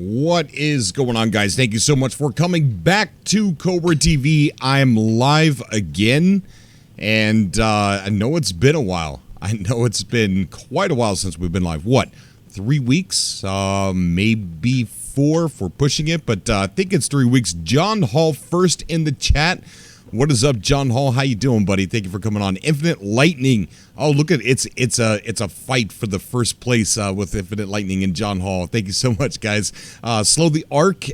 What is going on, guys? Thank you so much for coming back to Cobra TV. I am live again, and I know it's been a while. I know it's been quite a while since we've been live. What, 3 weeks? Maybe 4 if we're pushing it, but I think it's 3 weeks. John Hall first in the chat. What is up, John Hall? How you doing, buddy? Thank you for coming on. Infinite Lightning. Oh, look at it. It's a fight for the first place with Infinite Lightning and John Hall. Thank you so much, guys. Slow the Arc.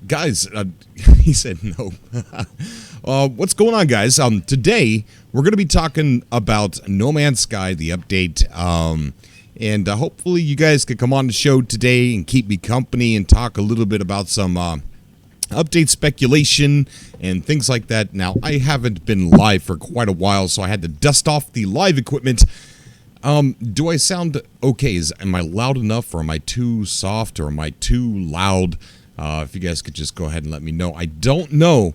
Guys, he said no. What's going on, guys? Today we're going to be talking about No Man's Sky, the update. And hopefully you guys can come on the show today and keep me company and talk a little bit about some update speculation and things like that. Now, I haven't been live for quite a while, so I had to dust off the live equipment. Do I sound okay? Am I loud enough, or am I too soft, or am I too loud? If you guys could just go ahead and let me know. I don't know.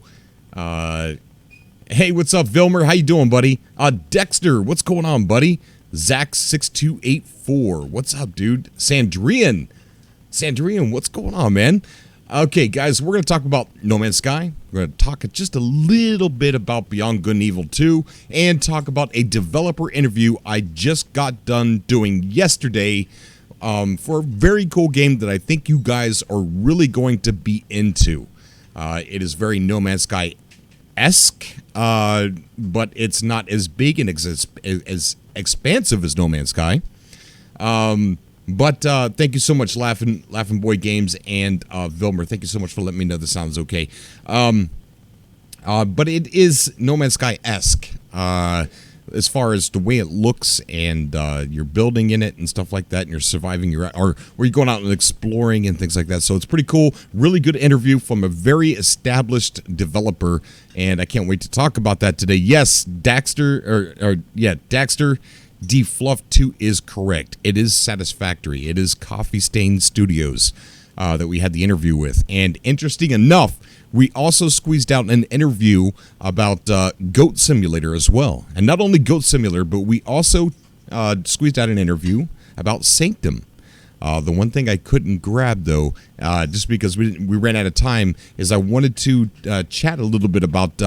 Hey, what's up, Vilmer? How you doing, buddy? Dexter, what's going on, buddy? Zach6284, what's up, dude? Sandrian, what's going on, man? Okay, guys, we're going to talk about No Man's Sky. We're going to talk just a little bit about Beyond Good and Evil 2 and talk about a developer interview I just got done doing yesterday for a very cool game that I think you guys are really going to be into. It is very No Man's Sky-esque, but it's not as big and as expansive as No Man's Sky. But thank you so much, Laughing Boy Games and Vilmer. Thank you so much for letting me know the sound's okay. But it is No Man's Sky-esque as far as the way it looks, and you're building in it and stuff like that, and you're surviving or you're going out and exploring and things like that. So it's pretty cool. Really good interview from a very established developer, and I can't wait to talk about that today. Yes, Daxter D-Fluff2 is correct. It is Satisfactory. It is Coffee Stain Studios that we had the interview with. And interesting enough, we also squeezed out an interview about Goat Simulator as well. And not only Goat Simulator, but we also squeezed out an interview about Sanctum. The one thing I couldn't grab, though, just because we ran out of time, is I wanted to chat a little bit about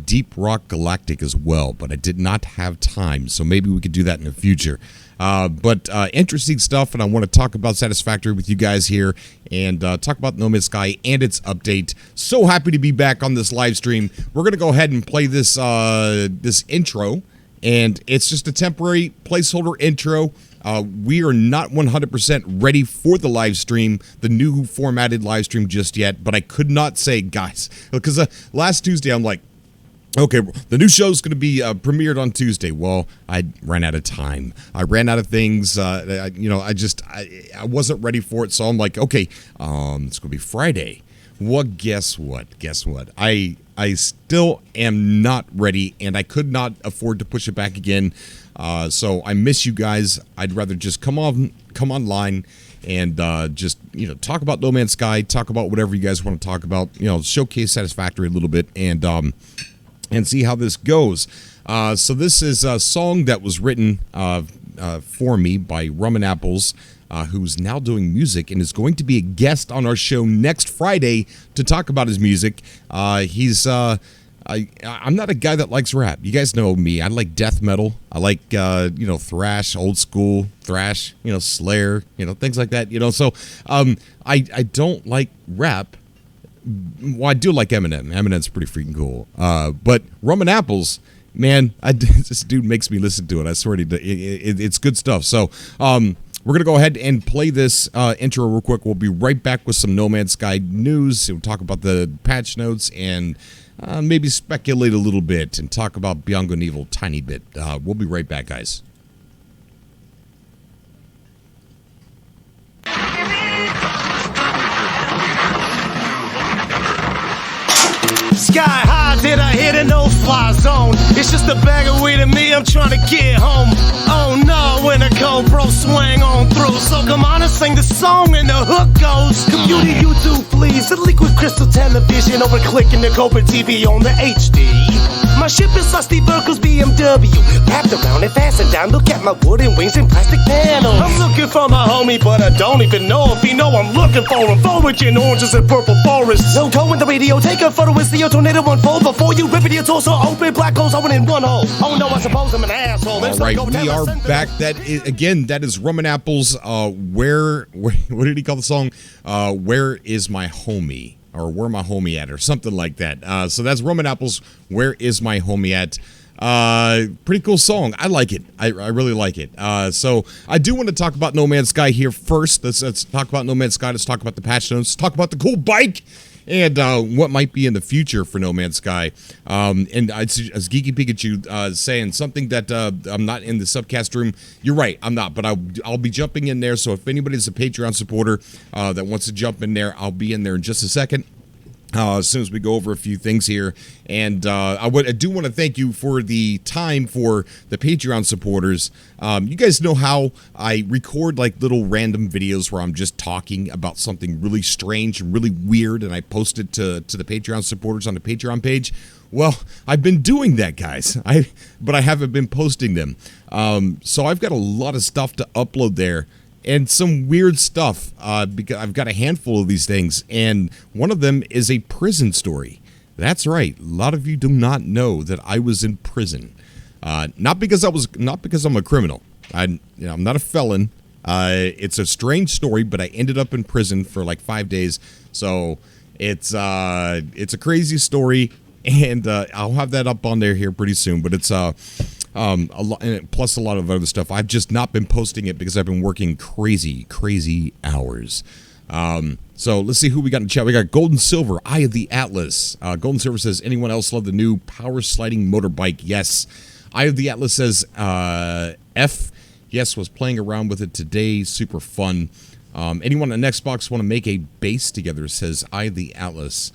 Deep Rock Galactic as well, but I did not have time, so maybe we could do that in the future. But interesting stuff, and I want to talk about Satisfactory with you guys here, and talk about No Man's Sky and its update. So happy to be back on this live stream. We're going to go ahead and play this this intro, and it's just a temporary placeholder intro. We are not 100% ready for the live stream, the new formatted live stream just yet, but I could not say, guys, because last Tuesday I'm like, okay, the new show's going to be premiered on Tuesday. Well, I ran out of time. I ran out of things. I wasn't ready for it, so I'm like, okay, it's going to be Friday. Well, guess what? I still am not ready, and I could not afford to push it back again. So I miss you guys. I'd rather just come online and just talk about No Man's Sky, talk about whatever you guys want to talk about. Showcase Satisfactory a little bit, and see how this goes. So this is a song that was written for me by Rumandapples, who's now doing music and is going to be a guest on our show next Friday to talk about his music. I'm not a guy that likes rap. You guys know me. I like death metal. I like thrash, old school thrash, Slayer, things like that. So I don't like rap. Well, I do like Eminem. Eminem's pretty freaking cool. But Rumandapples, man, this dude makes me listen to it. I swear to you, it's good stuff. So we're going to go ahead and play this intro real quick. We'll be right back with some No Man's Sky news. We'll talk about the patch notes and maybe speculate a little bit and talk about Beyond Good and Evil a tiny bit. We'll be right back, guys. Sky high, did I hit a no-fly zone? It's just a bag of weed and me, I'm trying to get home. Oh no, when a Cobra swang on through. So come on and sing the song and the hook goes. Computer YouTube, please, the liquid crystal television over clicking the Cobra TV on the HD. My ship is Rusty Virgil's BMW. Wrapped around and fastened down. Look at my wooden wings and plastic panels. I'm looking for my homie, but I don't even know if he know I'm looking for him. Forage in oranges and purple forests. No toe in the radio, take a photo and see your tornado unfold before you rip it. Your torso open, black holes open in one hole. Oh no, I suppose I'm an asshole. All right, we are back. That is Rumandapples. What did he call the song? Where is my homie? Or where my homie at? Or something like that. So that's Rumandapples. Where is my homie at? Pretty cool song. I like it. I really like it. So I do want to talk about No Man's Sky here first. Let's talk about No Man's Sky. Let's talk about the patch notes. Let's talk about the cool bike. And what might be in the future for No Man's Sky. And as Geeky Pikachu saying something that I'm not in the Subcast room. You're right, I'm not, but I'll be jumping in there. So if anybody's a Patreon supporter that wants to jump in there, I'll be in there in just a second. As soon as we go over a few things here. And I do want to thank you for the time for the Patreon supporters. You guys know how I record like little random videos where I'm just talking about something really strange and really weird, and I post it to the Patreon supporters on the Patreon page. Well, I've been doing that, guys, but I haven't been posting them. So I've got a lot of stuff to upload there. And some weird stuff, because I've got a handful of these things, and one of them is a prison story. That's right. A lot of you do not know that I was in prison. Not because I'm a criminal. I'm not a felon. It's a strange story, but I ended up in prison for like 5 days. So it's a crazy story, and I'll have that up on there here pretty soon. But it's a lot, plus a lot of other stuff. I've just not been posting it because I've been working crazy hours. So let's see who we got in the chat. We got Golden Silver, Eye of the Atlas. Golden Silver says, anyone else love the new power sliding motorbike? Yes. Eye of the Atlas says, F. Yes, was playing around with it today. Super fun. Anyone on Xbox want to make a base together? Says Eye of the Atlas.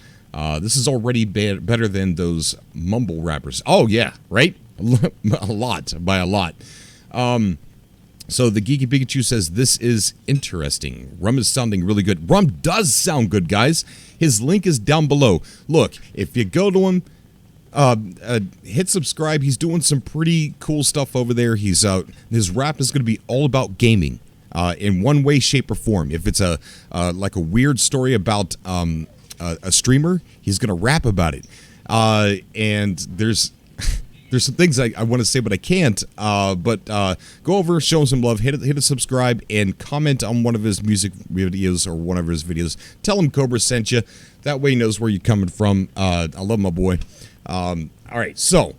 This is already better than those mumble rappers. Oh yeah, right? A lot, by a lot. So the Geeky Pikachu says, this is interesting. Rum is sounding really good. Rum does sound good, guys. His link is down below. Look, if you go to him, hit subscribe. He's doing some pretty cool stuff over there. His rap is going to be all about gaming, in one way, shape, or form. If it's like a weird story about a streamer, he's going to rap about it. And there's some things I want to say, but I can't. But go over, show him some love, hit a subscribe, and comment on one of his music videos or one of his videos. Tell him Cobra sent you. That way he knows where you're coming from. I love my boy. All right, so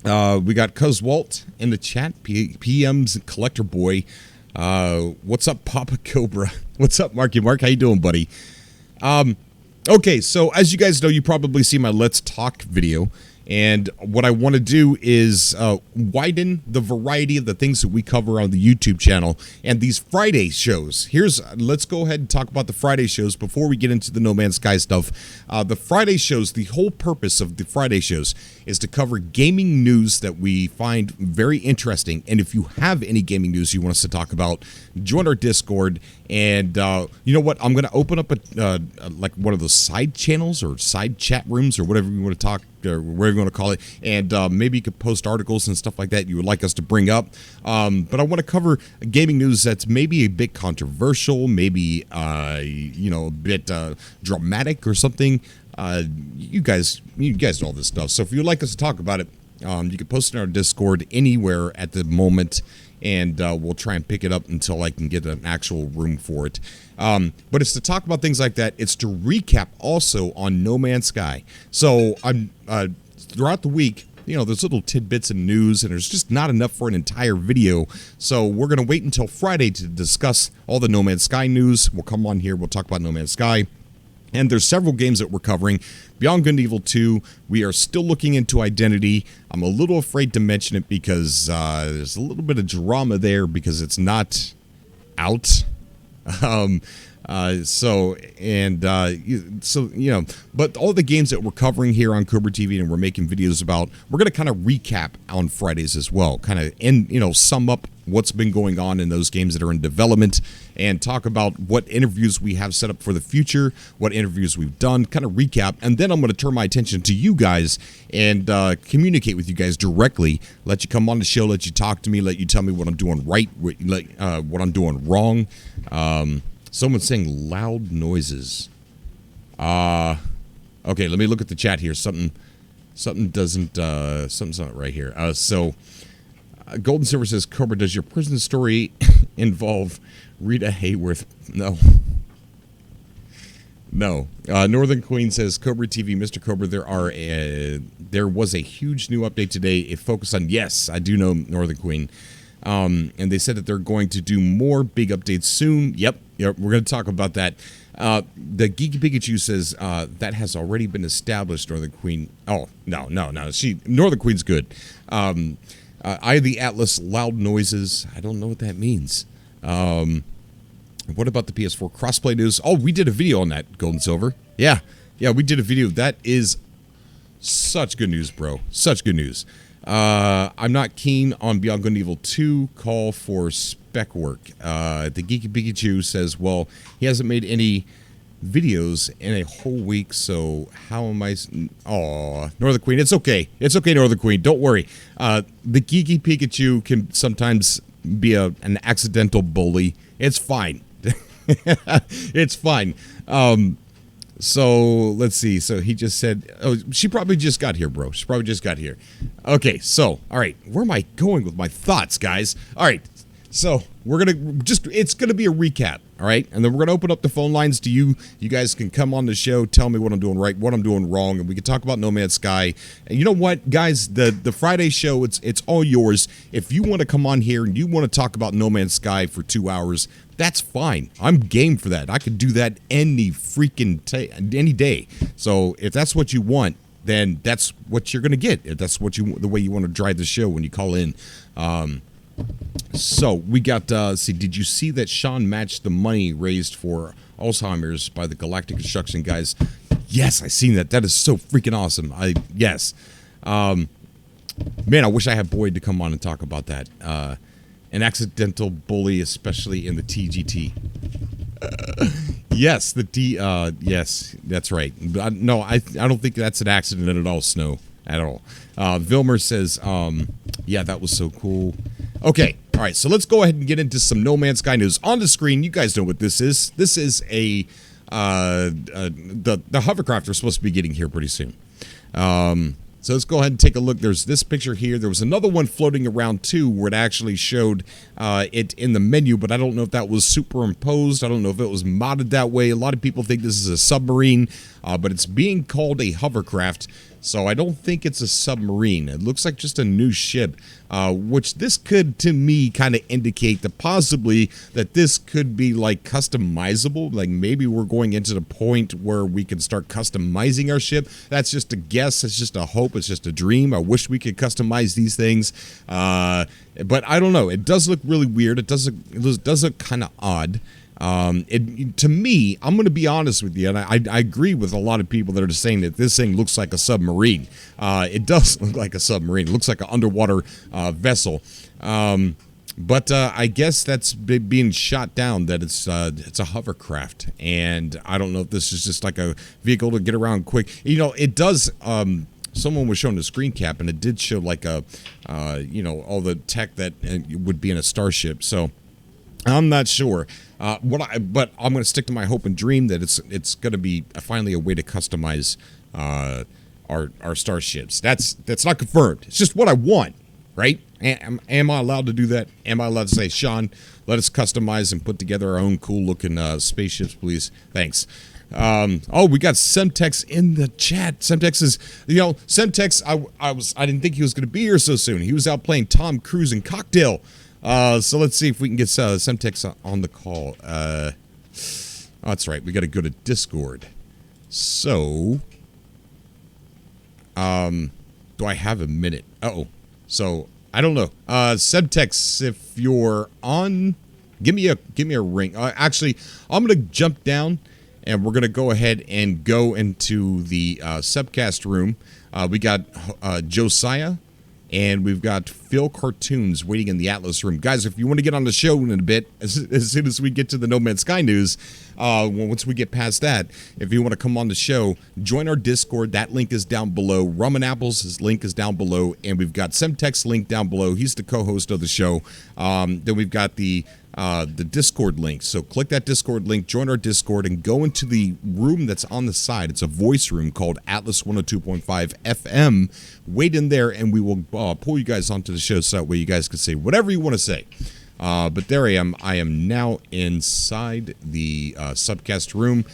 we got Cuz Walt in the chat. PM's Collector Boy. What's up, Papa Cobra? What's up, Marky Mark? How you doing, buddy? Okay, so as you guys know, you probably see my Let's Talk video. And what I want to do is widen the variety of the things that we cover on the YouTube channel and these Friday shows. Let's go ahead and talk about the Friday shows before we get into the No Man's Sky stuff. The Friday shows, the whole purpose of the Friday shows is to cover gaming news that we find very interesting. And if you have any gaming news you want us to talk about, join our Discord. And you know what? I'm going to open up like one of those side channels or side chat rooms or whatever you want to talk, or whatever you want to call it. And maybe you could post articles and stuff like that you would like us to bring up. But I want to cover gaming news that's maybe a bit controversial, maybe a bit dramatic or something. You guys know all this stuff. So if you'd like us to talk about it, you can post it in our Discord anywhere at the moment. And we'll try and pick it up until I can get an actual room for it. But it's to talk about things like that. It's to recap also on No Man's Sky. So I'm throughout the week, there's little tidbits of news, and there's just not enough for an entire video. So we're going to wait until Friday to discuss all the No Man's Sky news. We'll come on here. We'll talk about No Man's Sky. And there's several games that we're covering. Beyond Good and Evil 2, we are still looking into Identity. I'm a little afraid to mention it because there's a little bit of drama there because it's not out. So but all the games that we're covering here on Cobra TV and we're making videos about, we're going to kind of recap on Fridays as well, kind of sum up what's been going on in those games that are in development and talk about what interviews we have set up for the future, what interviews we've done, kind of recap. And then I'm going to turn my attention to you guys and communicate with you guys directly, let you come on the show, let you talk to me, let you tell me what I'm doing right, what I'm doing wrong. Someone's saying loud noises. Okay, let me look at the chat here. Something's not right here. Golden Silver says, Cobra, does your prison story involve Rita Hayworth? No. Northern Queen says, Cobra TV, Mr. Cobra, there was a huge new update today. It focused on, yes, I do know Northern Queen. And they said that they're going to do more big updates soon. Yep, we're going to talk about that. The Geeky Pikachu says that has already been established, Northern Queen. Oh, no. Northern Queen's good. Eye of the Atlas, loud noises. I don't know what that means. What about the PS4 crossplay news? Oh, we did a video on that, Gold and Silver. Yeah, we did a video. That is such good news, bro. Such good news. I'm not keen on Beyond Good and Evil 2. Call for spec work. The Geeky Pikachu says, well, he hasn't made any videos in a whole week, so how am I... Oh, Northern Queen, it's okay. It's okay, Northern Queen. Don't worry. The Geeky Pikachu can sometimes be an accidental bully. It's fine. It's fine. So let's see. So he just said, oh, she probably just got here, bro. She probably just got here. Okay, so, all right. Where am I going with my thoughts, guys? All right. So we're going to it's going to be a recap. All right. And then we're going to open up the phone lines to you. You guys can come on the show, tell me what I'm doing right, what I'm doing wrong. And we can talk about No Man's Sky. And you know what, guys, the Friday show, it's all yours. If you want to come on here and you want to talk about No Man's Sky for 2 hours, that's fine. I'm game for that. I could do that any freaking any day. So if that's what you want, then that's what you're going to get. If that's the way you want to drive the show when you call in. So we got, did you see that Sean matched the money raised for Alzheimer's by the Galactic Construction guys? Yes, I seen that. That is so freaking awesome. Yes. Man, I wish I had Boyd to come on and talk about that. An accidental bully, especially in the TGT. Yes, yes, that's right. No, I don't think that's an accident at all, Snow, at all. Vilmer says, yeah, that was so cool. Okay, all right, so let's go ahead and get into some No Man's Sky news. On the screen, you guys know what this is. This is the hovercraft are supposed to be getting here pretty soon. So let's go ahead and take a look. There's this picture here. There was another one floating around too where it actually showed it in the menu, but I don't know if that was superimposed. I don't know if it was modded that way. A lot of people think this is a submarine, but it's being called a hovercraft. So I don't think it's a submarine. It looks like just a new ship, which this could, to me, kind of indicate that possibly that this could be like customizable. Like maybe we're going into the point where we can start customizing our ship. That's just a guess. It's just a hope. It's just a dream. I wish we could customize these things. But I don't know. It does look really weird. It does look kind of odd. To me, I'm going to be honest with you, and I agree with a lot of people that are just saying that this thing looks like a submarine. It does look like a submarine. It looks like an underwater vessel. But I guess that's being shot down, that it's a hovercraft. And I don't know if this is just like a vehicle to get around quick. You know, it does... someone was showing a screen cap, and it did show like a, all the tech that would be in a starship. So... I'm not sure, but I'm going to stick to my hope and dream that it's going to be finally a way to customize our starships. That's not confirmed. It's just what I want, right? Am I allowed to do that? Am I allowed to say, Sean, let us customize and put together our own cool looking spaceships, please? Thanks. We got Semtex in the chat. Semtex is, Semtex. I didn't think he was going to be here so soon. He was out playing Tom Cruise and Cocktail. So let's see if we can get Semtex on the call. That's right. We got to go to Discord. So, do I have a minute? So I don't know. Semtex, if you're on Give me a ring. Actually, I'm gonna jump down, and we're gonna go ahead and go into the Subcast room. We got Josiah, and we've got Phil Cartoons waiting in the Atlas room. Guys, if you want to get on the show in a bit, as soon as we get to the No Man's Sky news, once we get past that, if you want to come on the show, join our Discord. That link is down below. Rumandapples, his link is down below. And we've got Semtech's link down below. He's the co-host of the show. Then we've got the Discord link. So click that Discord link, join our Discord, and go into the room that's on the side. It's a voice room called Atlas 102.5 FM. Wait in there, and we will pull you guys onto the show so that way you guys can say whatever you want to say. But there I am. I am now inside the Subcast room.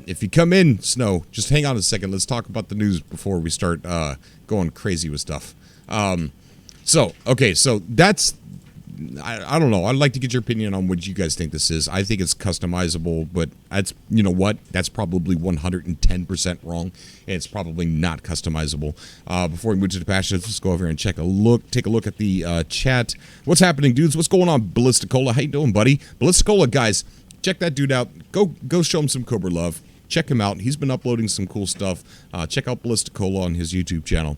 If you come in, Snow, just hang on a second. Let's talk about the news before we start going crazy with stuff. So that's... I don't know. I'd like to get your opinion on what you guys think this is. I think it's customizable, but that's, you know what? That's probably 110% wrong. It's probably not customizable. Before we move to the patch, let's go over here and take a look at the chat. What's happening, dudes? What's going on, Ballisticola? How you doing, buddy? Ballisticola, guys, check that dude out. Go show him some Cobra love. Check him out. He's been uploading some cool stuff. Check out Ballisticola on his YouTube channel.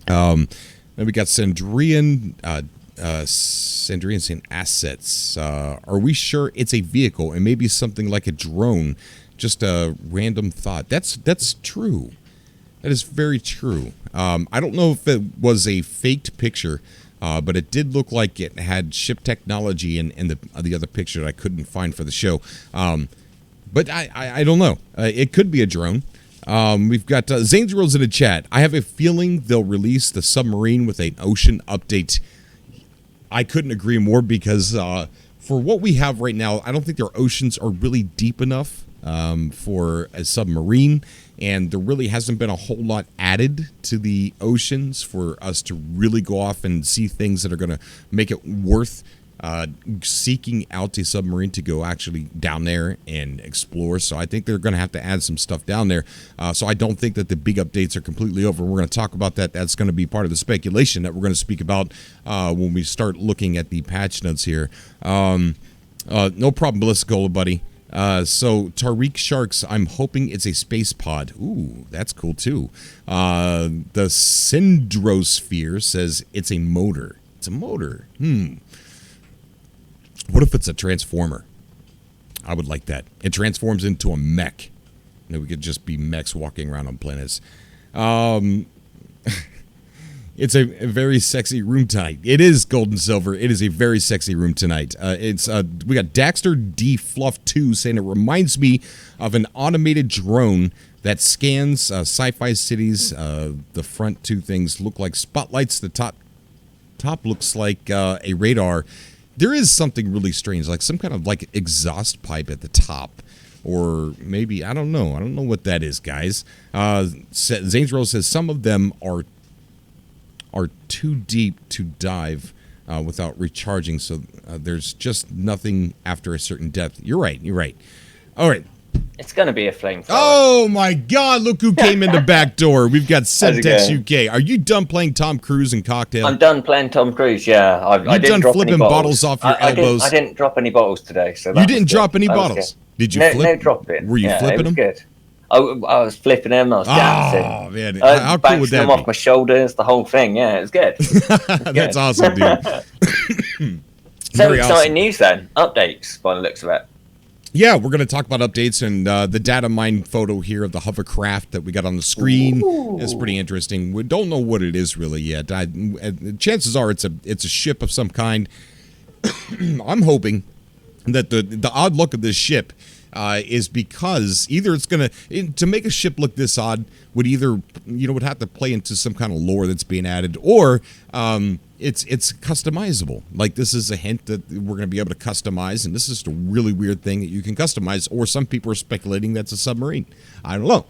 Then we got Sandrian. Sandrian saying assets. Are we sure it's a vehicle and maybe something like a drone? Just a random thought. That's true. That is very true. I don't know if it was a faked picture, but it did look like it had ship technology in the other picture that I couldn't find for the show. But I don't know. It could be a drone. We've got Zane's World's in the chat. I have a feeling they'll release the submarine with an ocean update. I couldn't agree more because for what we have right now, I don't think their oceans are really deep enough for a submarine, and there really hasn't been a whole lot added to the oceans for us to really go off and see things that are going to make it worth seeking out a submarine to go actually down there and explore. So I think they're going to have to add some stuff down there. So I don't think that the big updates are completely over. We're going to talk about that. That's going to be part of the speculation that we're going to speak about when we start looking at the patch notes here. No problem, Ballisticola, buddy. So Tariq Sharks, I'm hoping it's a space pod. Ooh, that's cool too. The Syndrosphere says it's a motor. It's a motor. What if it's a transformer? I would like that. It transforms into a mech. And we could just be mechs walking around on planets. It's a very sexy room tonight. It is Gold and Silver. It is a very sexy room tonight. We got Daxter D Fluff 2 saying it reminds me of an automated drone that scans sci-fi cities. The front two things look like spotlights. The top looks like a radar. There is something really strange, like some kind of like exhaust pipe at the top. Or maybe, I don't know. I don't know what that is, guys. Zane's Rose says some of them are too deep to dive without recharging, so there's just nothing after a certain depth. You're right. All right. It's going to be a flamethrower. Oh, my God. Look who came in the back door. We've got Semtex UK. Are you done playing Tom Cruise and Cocktail? I'm done playing Tom Cruise, yeah. I didn't done drop flipping any bottles off your elbows? I didn't drop any bottles today. So you didn't drop any bottles? Did you flip? No dropping. Were you flipping them? Good. I was flipping them. I was dancing. Oh, man. How cool would that them be? off my shoulders, the whole thing. Yeah, it was good. That's awesome, dude. So exciting news then. Updates by the looks of it. Yeah, we're going to talk about updates and the data mine photo here of the hovercraft that we got on the screen. Ooh. Is pretty interesting. We don't know what it is really yet. Chances are it's a ship of some kind. I'm hoping that the odd look of this ship is because either it's going to make a ship look this odd would either, would have to play into some kind of lore that's being added, or it's customizable. Like, this is a hint that we're going to be able to customize, and this is just a really weird thing that you can customize, or some people are speculating that's a submarine. I don't know.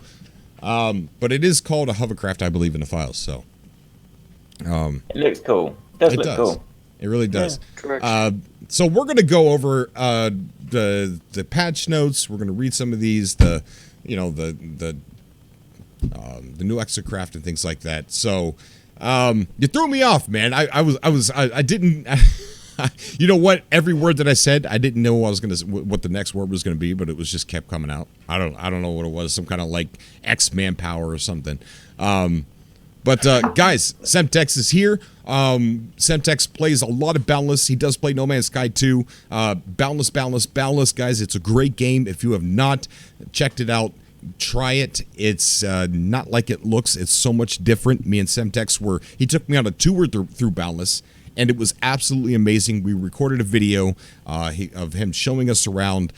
But it is called a hovercraft, I believe, in the files, so. It looks cool. It does. Cool. It really does. Yeah, so we're going to go over the patch notes. We're going to read some of these, the new exocraft and things like that. So you threw me off, man. I didn't You know what? Every word that I said, I didn't know what the next word was gonna be, but it was just kept coming out. I don't know what it was. Some kind of like X manpower or something. But guys, Semtex is here. Semtex plays a lot of Boundless. He does play No Man's Sky 2. Boundless, guys. It's a great game. If you have not checked it out, try it. It's not like it looks. It's so much different. Me and Semtex he took me on a tour through Boundless, and it was absolutely amazing. We recorded a video of him showing us around.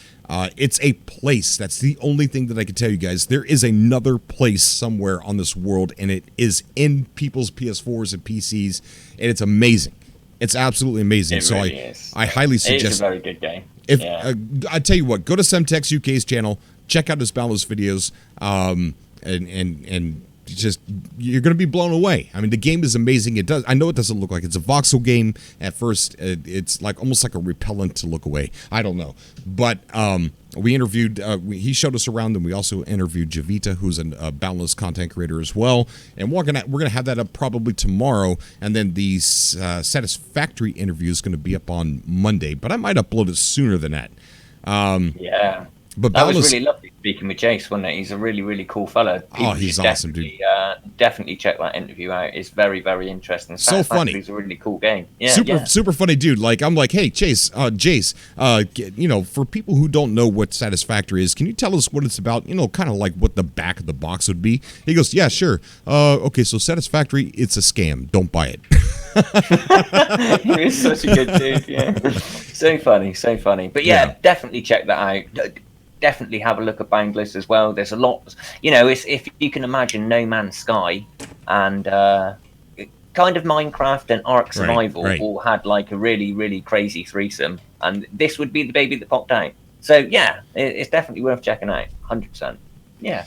It's a place. That's the only thing that I can tell you guys. There is another place somewhere on this world, and it is in people's PS4s and PCs, and it's amazing. It's absolutely amazing. It really is. I highly suggest. It's a very good game. I tell you what, go to Semtex UK's channel, check out his Boundless videos, and just you're going to be blown away. I mean, the game is amazing. I know it doesn't look like it's a voxel game at first. It's like almost like a repellent to look away. I don't know, but we interviewed. He showed us around, and we also interviewed Javita, who's a Boundless content creator as well. And we're gonna have that up probably tomorrow, and then the Satisfactory interview is going to be up on Monday. But I might upload it sooner than that. Yeah. But that was really lovely speaking with Jace, wasn't it? He's a really, really cool fella. He's awesome, dude. Definitely check that interview out. It's very, very interesting. So funny. It's a really cool game. Yeah, super funny, dude. Like, I'm like, hey, Jace, for people who don't know what Satisfactory is, can you tell us what it's about? Kind of like what the back of the box would be. He goes, yeah, sure. Okay, so Satisfactory, it's a scam. Don't buy it. He is such a good dude. Yeah, so funny. But yeah, definitely check that out. Definitely have a look at Boundless as well. There's a lot, it's, if you can imagine No Man's Sky and kind of Minecraft and Ark Survival all had like a really, really crazy threesome, and this would be the baby that popped out. So yeah, it's definitely worth checking out. 100%. Yeah.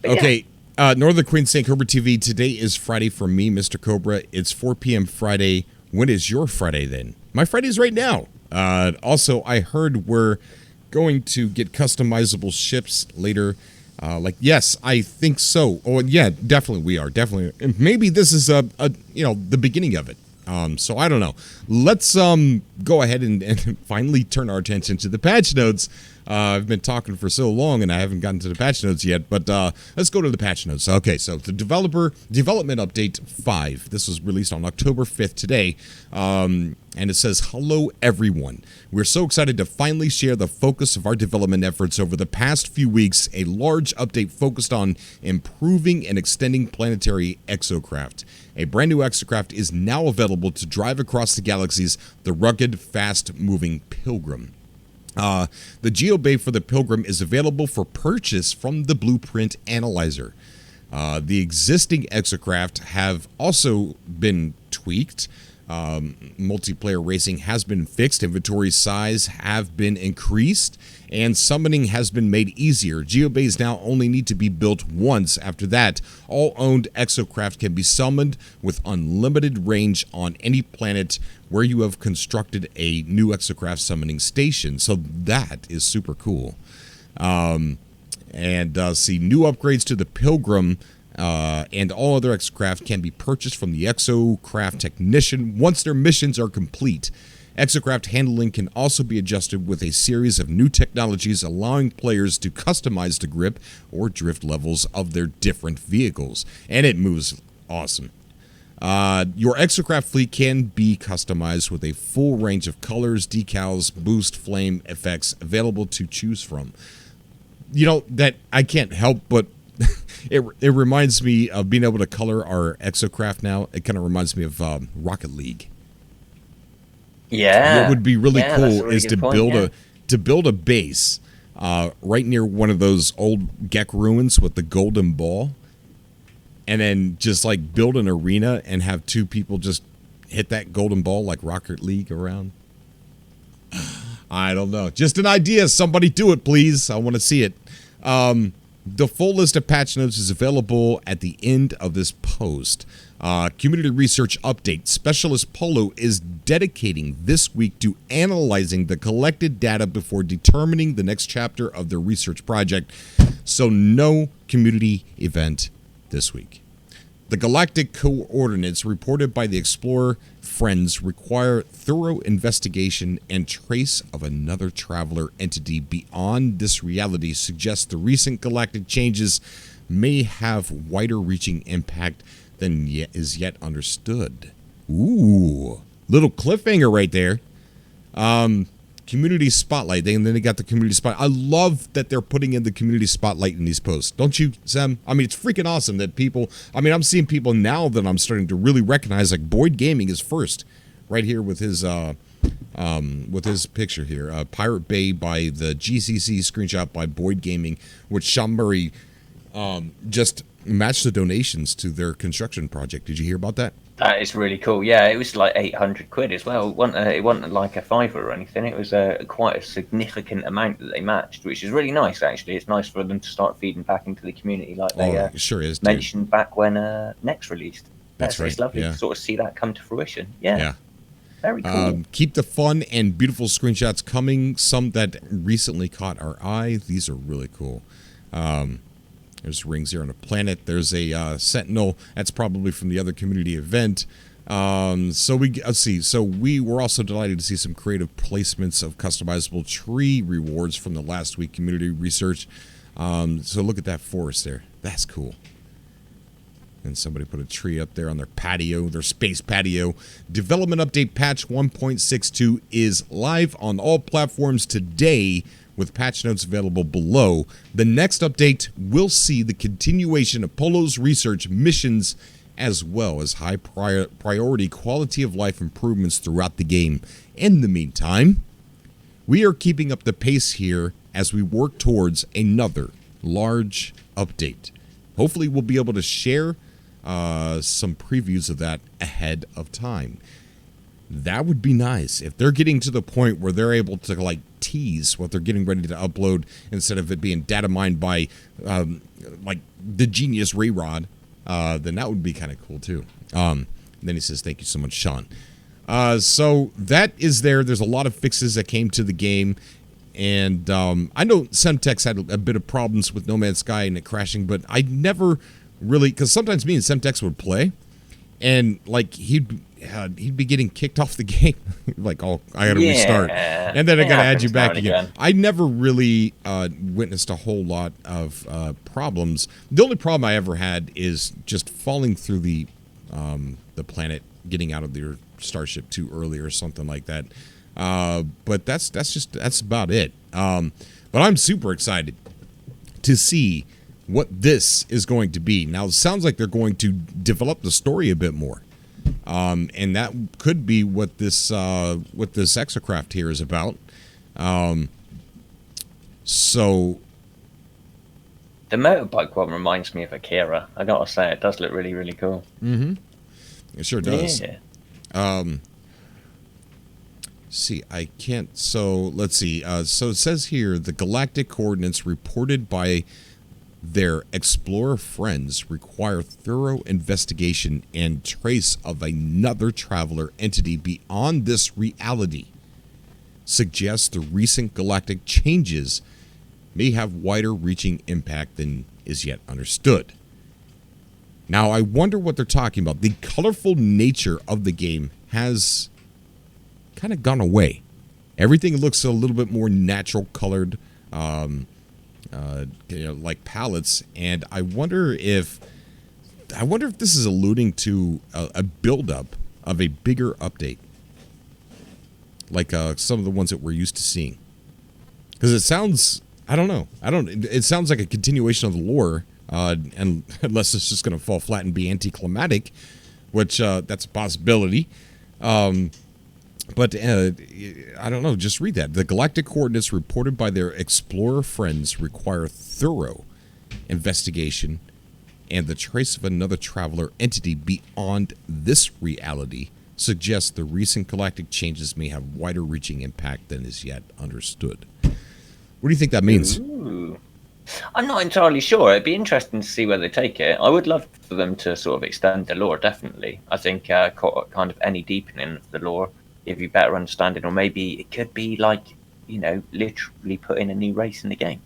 But okay. Northern Queen saying Cobra TV, today is Friday for me, Mr. Cobra. It's 4 p.m. Friday. When is your Friday then? My Friday's right now. Also, I heard we're going to get customizable ships later. Yes, I think so. Oh, yeah, definitely we are. Definitely. And maybe this is the beginning of it. So I don't know. Let's go ahead and finally turn our attention to the patch notes. I've been talking for so long and I haven't gotten to the patch notes yet, but let's go to the patch notes. Okay, so the development update 5. This was released on October 5th today. And it says, hello everyone. We're so excited to finally share the focus of our development efforts over the past few weeks, a large update focused on improving and extending planetary exocraft. A brand new exocraft is now available to drive across the galaxies, the rugged, fast-moving Pilgrim. The geobay for the Pilgrim is available for purchase from the Blueprint Analyzer. The existing exocraft have also been tweaked. Multiplayer racing has been fixed, inventory size have been increased, and summoning has been made easier. Geobays now only need to be built once. After that, all owned exocraft can be summoned with unlimited range on any planet where you have constructed a new exocraft summoning station. So that is super cool. See new upgrades to the Pilgrim and all other exocraft can be purchased from the exocraft technician once their missions are complete. Exocraft handling can also be adjusted with a series of new technologies, allowing players to customize the grip or drift levels of their different vehicles. And it moves awesome. Your exocraft fleet can be customized with a full range of colors, decals, boost, flame effects available to choose from. That I can't help but it reminds me of being able to color our exocraft now. It kind of reminds me of Rocket League. Yeah. What would be really cool is to build a base right near one of those old Gek ruins with the golden ball, and then just like build an arena and have two people just hit that golden ball like Rocket League around. I don't know. Just an idea. Somebody do it, please. I want to see it. The full list of patch notes is available at the end of this post. Community research update. Specialist Polo is dedicating this week to analyzing the collected data before determining the next chapter of their research project. So no community event this week. The galactic coordinates reported by the Explorer friends require thorough investigation and trace of another traveler entity beyond this reality suggests the recent galactic changes may have wider-reaching impact than is yet understood. Ooh, little cliffhanger right there. Community spotlight. And then they got the community spotlight. I love that they're putting in the community spotlight in these posts. Don't you, Sam? I mean, it's freaking awesome that people, I mean, I'm seeing people now that I'm starting to really recognize, like Boyd Gaming is first right here with his picture here. Pirate Bay by the GCC screenshot by Boyd Gaming, which Sean Murray just matched the donations to their construction project. Did you hear about that? That is really cool. Yeah, it was like 800 quid as well. It wasn't like a fiver or anything. It was quite a significant amount that they matched, which is really nice, actually. It's nice for them to start feeding back into the community like they sure is, mentioned back when Next released. That's right. It's lovely to sort of see that come to fruition. Yeah. Very cool. Keep the fun and beautiful screenshots coming. Some that recently caught our eye. These are really cool. There's rings here on a planet. There's a Sentinel. That's probably from the other community event. So let's see. So we were also delighted to see some creative placements of customizable tree rewards from the last week community research. So look at that forest there. That's cool. And somebody put a tree up there on their patio, their space patio. Development update patch 1.62 is live on all platforms today, with patch notes available below. The next update will see the continuation of Polo's research missions as well as high priority quality of life improvements throughout the game. In the meantime, we are keeping up the pace here as we work towards another large update. Hopefully we'll be able to share some previews of that ahead of time. That would be nice if they're getting to the point where they're able to like tease what they're getting ready to upload instead of it being data mined by like the genius Rayrod. Then that would be kind of cool too. Then he says, "Thank you so much, Sean." So that is there. There's a lot of fixes that came to the game, and I know Semtex had a bit of problems with No Man's Sky and it crashing, but I never really, because sometimes me and Semtex would play, and like he'd be getting kicked off the game, like, oh, I gotta restart, and then I gotta add you back again. I never really witnessed a whole lot of problems. The only problem I ever had is just falling through the planet, getting out of your starship too early or something like that. But that's about it. But I'm super excited to see what this is going to be. Now, it sounds like they're going to develop the story a bit more. And that could be what this exocraft here is about. So the motorbike one reminds me of Akira. I gotta say, it does look really, really cool. Mm-hmm. It sure does. Yeah. See, I can't. So let's see. So it says here the galactic coordinates reported by their explorer friends require thorough investigation and trace of another traveler entity beyond this reality. Suggests the recent galactic changes may have wider reaching impact than is yet understood. Now, I wonder what they're talking about. The colorful nature of the game has kind of gone away. Everything looks a little bit more natural colored, like palettes, and I wonder if this is alluding to a buildup of a bigger update, like some of the ones that we're used to seeing. Because it sounds, it sounds like a continuation of the lore, and unless it's just going to fall flat and be anticlimactic, which that's a possibility. But I don't know, just read that. The galactic coordinates reported by their explorer friends require thorough investigation and the trace of another traveler entity beyond this reality suggests the recent galactic changes may have wider reaching impact than is yet understood. What do you think that means? Ooh. I'm not entirely sure. It'd be interesting to see where they take it. I would love for them to sort of extend the lore, definitely. I think kind of any deepening of the lore give you better understanding, or maybe it could be like, literally put in a new race in the game.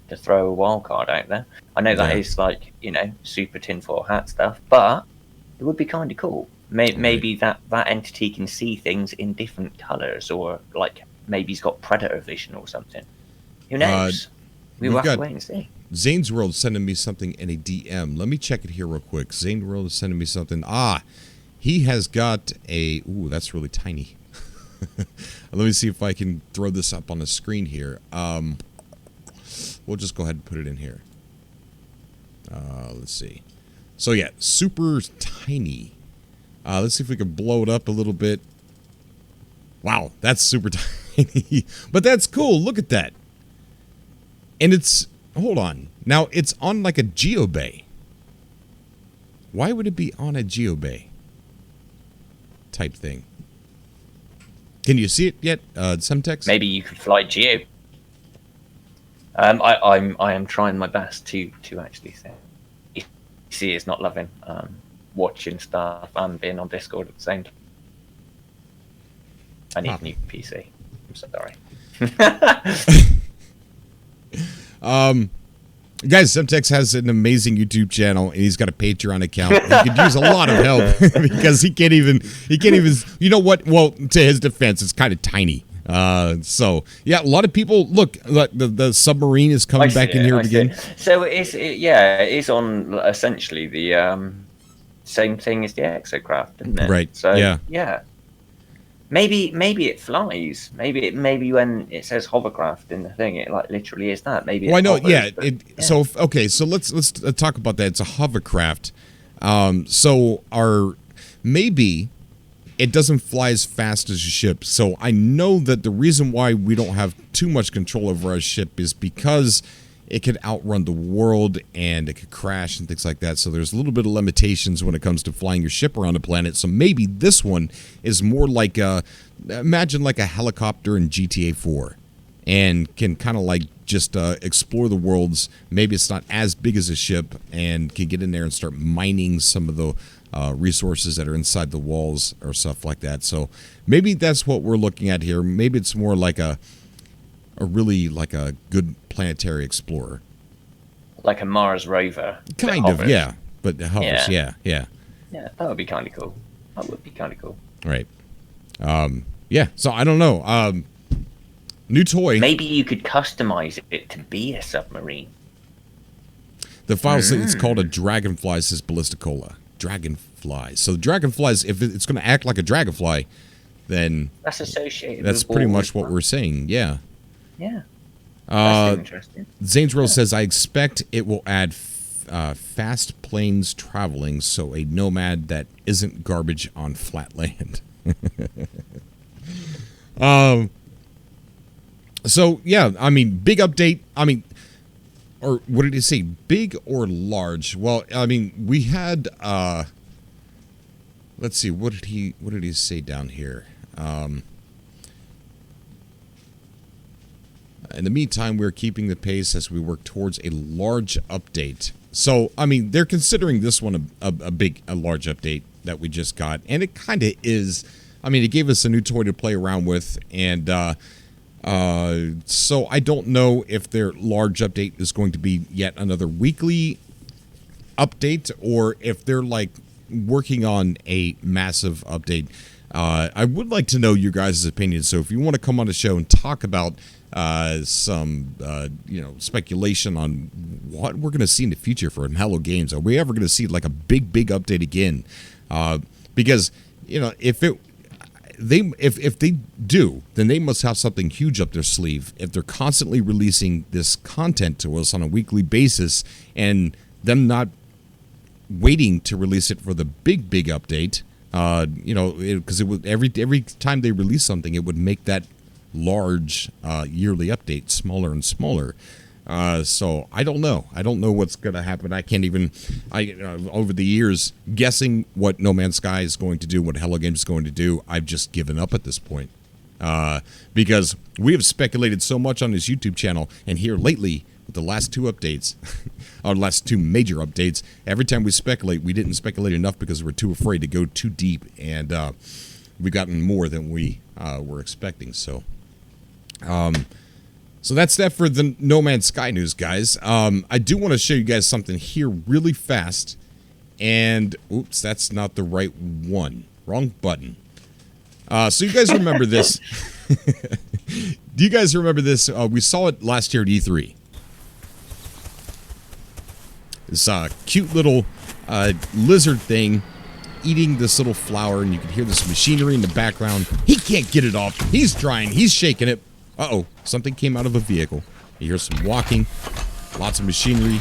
to throw a wild card out there. I know that is like, you know, super tinfoil hat stuff, but it would be kind of cool. Maybe that entity can see things in different colors, or like maybe he's got predator vision or something. Who knows? We'll have to wait and see. Zane's World sending me something in a DM. Let me check it here real quick. Zane's World is sending me something. He has got a... Ooh, that's really tiny. Let me see if I can throw this up on the screen here. We'll just go ahead and put it in here. Let's see. So yeah, super tiny. Let's see if we can blow it up a little bit. Wow, that's super tiny. But that's cool. Look at that. And it's... Hold on. Now, it's on like a geobay. Why would it be on a geobay type thing? Can you see it yet, Semtex? Maybe you could fly geo. I am trying my best to actually say. You see, it's not loving watching stuff and being on Discord at the same time. I need a new PC. I'm sorry. Guys, Semtex has an amazing YouTube channel, and he's got a Patreon account. He could use a lot of help because he can't even, you know what? Well, to his defense, it's kind of tiny. So yeah, a lot of people look, the submarine is coming back in here again. So it is on essentially the same thing as the exocraft, isn't it? Right. So yeah. Maybe it flies. Maybe when it says hovercraft in the thing, it like literally is that. Maybe. Well, I know. Hovers, So okay, so let's talk about that. It's a hovercraft. Maybe it doesn't fly as fast as a ship. So I know that the reason why we don't have too much control over our ship is because it could outrun the world and it could crash and things like that. So there's a little bit of limitations when it comes to flying your ship around the planet. So maybe this one is more like imagine like a helicopter in GTA 4 and can kind of like just explore the worlds. Maybe it's not as big as a ship and can get in there and start mining some of the resources that are inside the walls or stuff like that. So maybe that's what we're looking at here. Maybe it's more like a really like a good planetary explorer, like a Mars rover, kind of, yeah. But it hovers, yeah. That would be kind of cool. Right. Yeah. So I don't know. New toy. Maybe you could customize it to be a submarine. The file says it's called a dragonfly. Says Ballisticola. Dragonfly. So dragonflies, if it's going to act like a dragonfly, then that's associated. That's pretty much what we're saying. Yeah. Yeah. That's interesting. Zane's World says, I expect it will add fast planes traveling, so a nomad that isn't garbage on flat land. So, yeah, I mean, big update. I mean, or what did he say? Big or large? Well, I mean, we had, let's see, what did he say down here? In the meantime, we're keeping the pace as we work towards a large update. So, I mean, they're considering this one a large update that we just got, and it kind of is. I mean, it gave us a new toy to play around with, and so I don't know if their large update is going to be yet another weekly update, or if they're like working on a massive update. I would like to know your guys' opinion. So if you want to come on the show and talk about some speculation on what we're going to see in the future for Hello Games, are we ever going to see like a big update again? Because if they do, then they must have something huge up their sleeve. If they're constantly releasing this content to us on a weekly basis, and them not waiting to release it for the big update. Because it would every time they release something, it would make that large yearly update smaller and smaller. So I don't know. I don't know what's going to happen. I can't even. Over the years, guessing what No Man's Sky is going to do, what Hello Games is going to do, I've just given up at this point. Because we have speculated so much on this YouTube channel, and here lately, with the last two updates, our last two major updates, every time we speculate, we didn't speculate enough because we're too afraid to go too deep, and we've gotten more than we were expecting. So, So that's that for the No Man's Sky news, guys. I do want to show you guys something here really fast. And, oops, that's not the right one. Wrong button. So you guys remember this. Do you guys remember this? We saw it last year at E3. This cute little lizard thing eating this little flower, and you can hear this machinery in the background. He can't get it off. He's trying. He's shaking it. Uh-oh. Something came out of a vehicle. You hear some walking. Lots of machinery.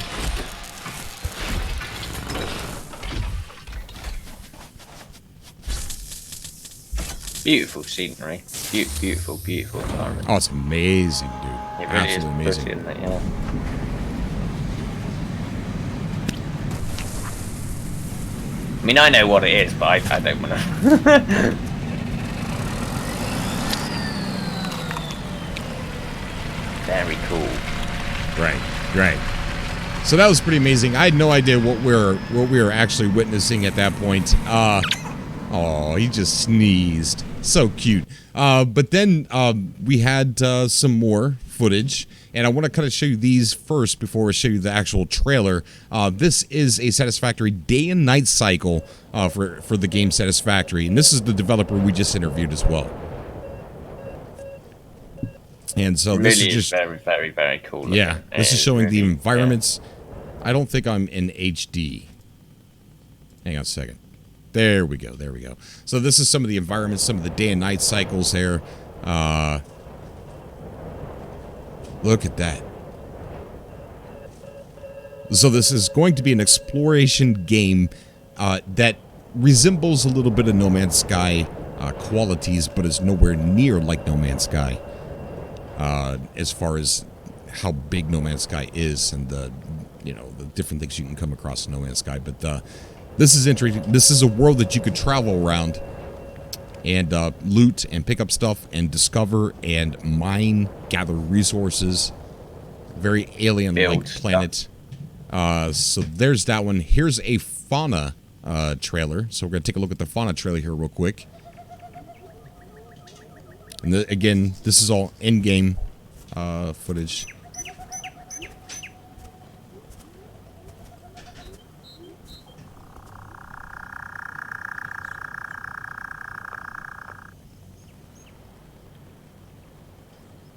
Beautiful scenery. Beautiful, beautiful environment. Oh, it's amazing, dude. It really Absolutely is amazing. pretty, isn't it? Yeah. I mean, I know what it is, but I don't want to. Very cool. Right. So that was pretty amazing. I had no idea what we were actually witnessing at that point. Oh, he just sneezed. So cute. But then we had some more footage, and I want to kind of show you these first before I show you the actual trailer. This is a Satisfactory day and night cycle for the game Satisfactory, and this is the developer we just interviewed as well. And so really this is just very, very, very cool. Yeah, this is showing really, the environments. Yeah. I don't think I'm in HD. Hang on a second. There we go. So this is some of the environments, some of the day and night cycles here. Look at that. So this is going to be an exploration game that resembles a little bit of No Man's Sky qualities, but is nowhere near like No Man's Sky. As far as how big No Man's Sky is and the different things you can come across in No Man's Sky, but this is interesting. This is a world that you could travel around and loot and pick up stuff and discover and mine, gather resources. Very alien-like planet. So there's that one. Here's a fauna trailer. So we're going to take a look at the fauna trailer here real quick. And again, this is all in-game footage.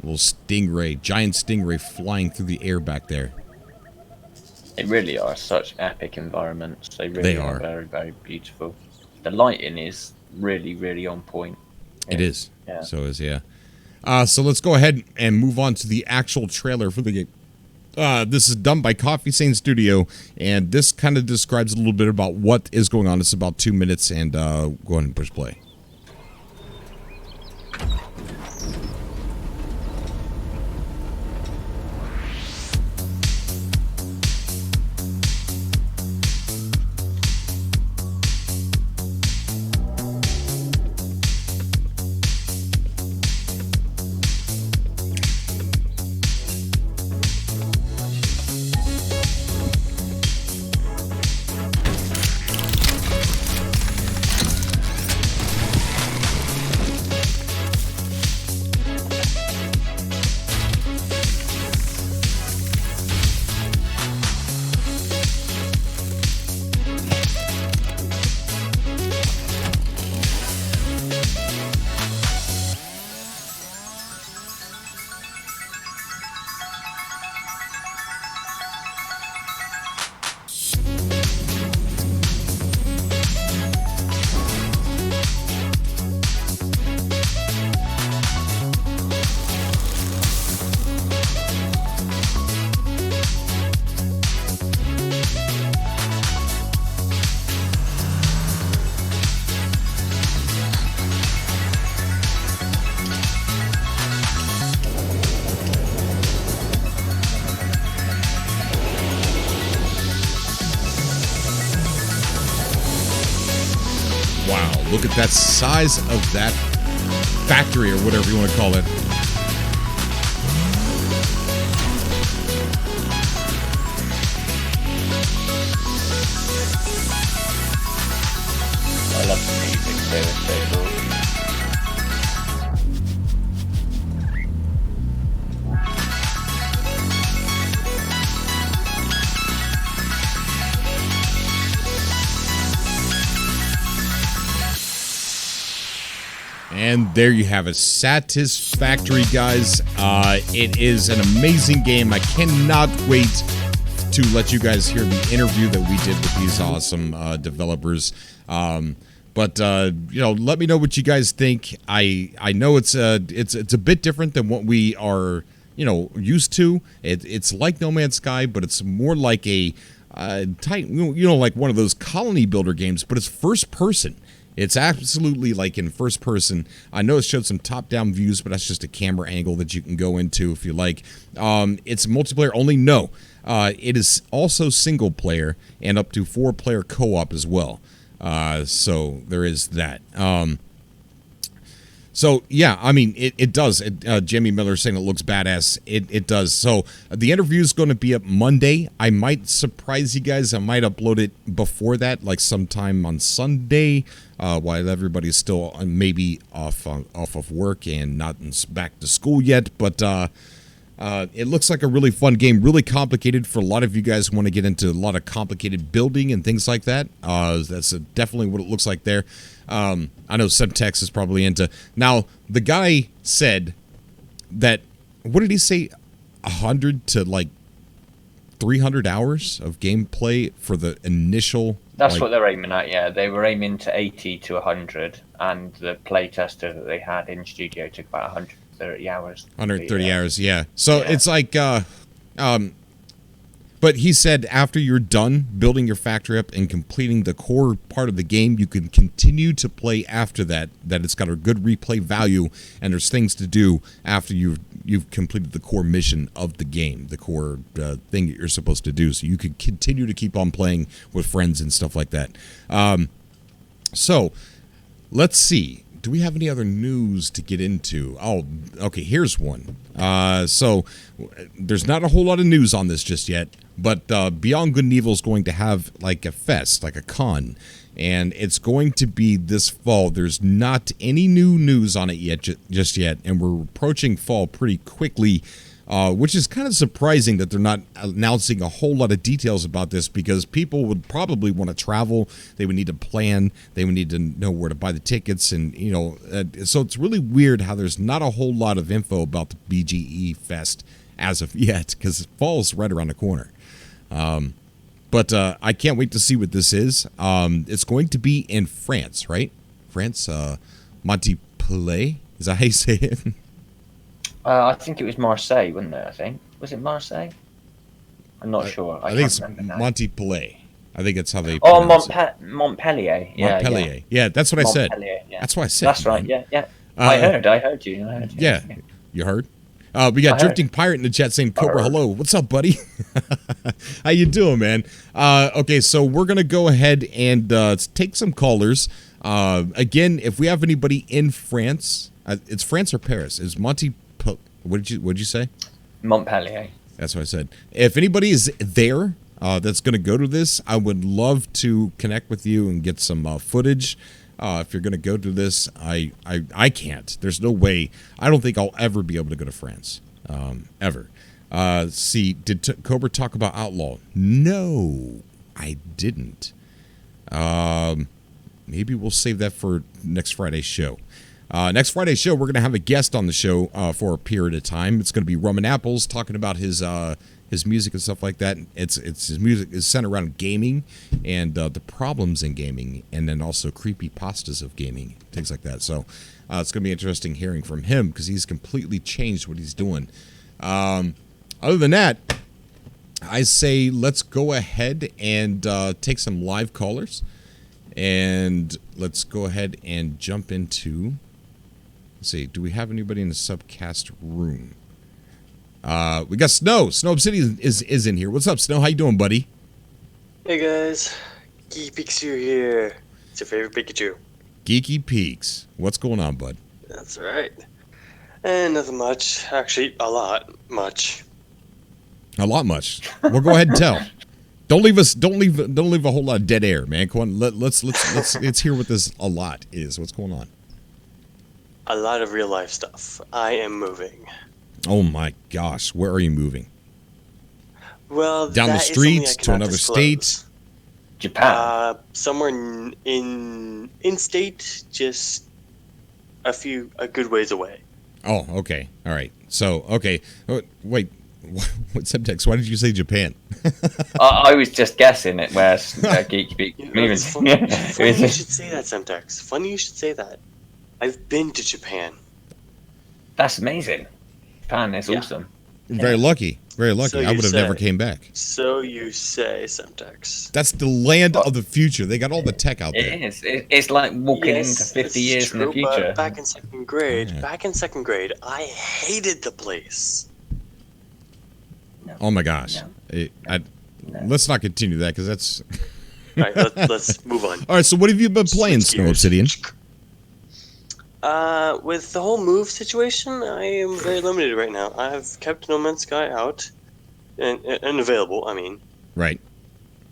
Little stingray, giant stingray flying through the air back there. They really are such epic environments. They really are very, very beautiful. The lighting is really, really on point. It is. Yeah. So is, yeah. So let's go ahead and move on to the actual trailer for the game. This is done by Coffee Stain Studio, and this kind of describes a little bit about what is going on. It's about 2 minutes, and go ahead and push play. Look at that size of that factory, or whatever you want to call it. I love the music, so cool. And there you have it, Satisfactory, guys. It is an amazing game. I cannot wait to let you guys hear the interview that we did with these awesome developers. But let me know what you guys think. I know it's a bit different than what we are used to. It's like No Man's Sky, but it's more like a type, like one of those colony builder games, but it's first person. It's absolutely like in first person. I know it showed some top-down views, but that's just a camera angle that you can go into if you like. It's multiplayer only. No, it is also single player and up to 4-player co-op as well. So there is that. So yeah, I mean, it does. Jimmy Miller saying it looks badass. It does. So the interview is going to be up Monday. I might surprise you guys. I might upload it before that, like sometime on Sunday, while everybody's still maybe off of work and not back to school yet. But it looks like a really fun game, really complicated for a lot of you guys who want to get into a lot of complicated building and things like that. That's definitely what it looks like there. I know Subtext is probably into. Now, the guy said that, what did he say, 100 to like 300 hours of gameplay for the initial. That's what they're aiming at, yeah. They were aiming to 80 to 100, and the playtester that they had in studio took about 130 hours. 130 hours, yeah. So it's like, but he said after you're done building your factory up and completing the core part of the game, you can continue to play after that. That it's got a good replay value, and there's things to do after you've completed the core mission of the game, the core thing that you're supposed to do. So you can continue to keep on playing with friends and stuff like that. So let's see. Do we have any other news to get into? Oh, okay, here's one. So there's not a whole lot of news on this just yet, but Beyond Good and Evil is going to have like a fest, like a con, and it's going to be this fall. There's not any new news on it yet, just yet, and we're approaching fall pretty quickly, which is kind of surprising that they're not announcing a whole lot of details about this, because people would probably want to travel. They would need to plan. They would need to know where to buy the tickets, and so it's really weird how there's not a whole lot of info about the BGE Fest as of yet, because fall's right around the corner. But I can't wait to see what this is. It's going to be in France, right? France, Montpellier. Is that how you say it? I think it was Marseille, wasn't it? I think. Was it Marseille? I'm not sure. I think it's Montpellier. I think it's how they pronounce it. Montpellier. Yeah, Montpellier. Yeah, that's what I said. Yeah. That's what I said. That's right, yeah. I heard you. Yeah, you heard? We got Drifting Pirate in the chat saying, Cobra, hello. What's up, buddy? How you doing, man? Okay, so we're going to go ahead and take some callers. Again, if we have anybody in France, it's France or Paris? Is what did you say? Montpellier. That's what I said. If anybody is there that's going to go to this, I would love to connect with you and get some footage. If you're going to go to this, I can't. There's no way. I don't think I'll ever be able to go to France. Ever. See, did Cobra talk about Outlaw? No, I didn't. Maybe we'll save that for next Friday's show. Next Friday's show, we're going to have a guest on the show for a period of time. It's going to be Rumandapples talking about his music and stuff like that. His music is centered around gaming and the problems in gaming, and then also creepypastas of gaming, things like that. So it's going to be interesting hearing from him, because he's completely changed what he's doing. Other than that, I say let's go ahead and take some live callers, and let's go ahead and jump into. Let's see, do we have anybody in the Subcast room? We got Snow. Snow Obsidian is in here. What's up, Snow? How you doing, buddy? Hey guys, Geeky Pikachu here. It's your favorite Pikachu. Geeky Peaks. What's going on, bud? That's right. And nothing much. Actually, a lot much. A lot much. Well, go ahead and tell. Don't leave a whole lot of dead air, man. Come on, let's hear what this a lot is. What's going on? A lot of real life stuff. I am moving. Oh my gosh, where are you moving? Well, down the street to another state? Japan. Somewhere in state, just a good ways away. Oh, okay. All right. So, okay. Wait. What subtext? Why did you say Japan? I was just guessing it. Where Geek Speak moving. Funny you should say that, Semtex. Funny you should say that. I've been to Japan. That's amazing. Japan is awesome. Very lucky. Very lucky. So I would have say. never came back. So you say, Semtex. That's the land of the future. They got all the tech out there. It is. It's like walking into 50 years in the future. But back in second grade, I hated the place. No. Oh my gosh. No. Let's not continue that because that's. All right, let's move on. All right. So what have you been playing, Snow Obsidian? With the whole move situation, I am very limited right now. I have kept No Man's Sky out and available. I mean, Right.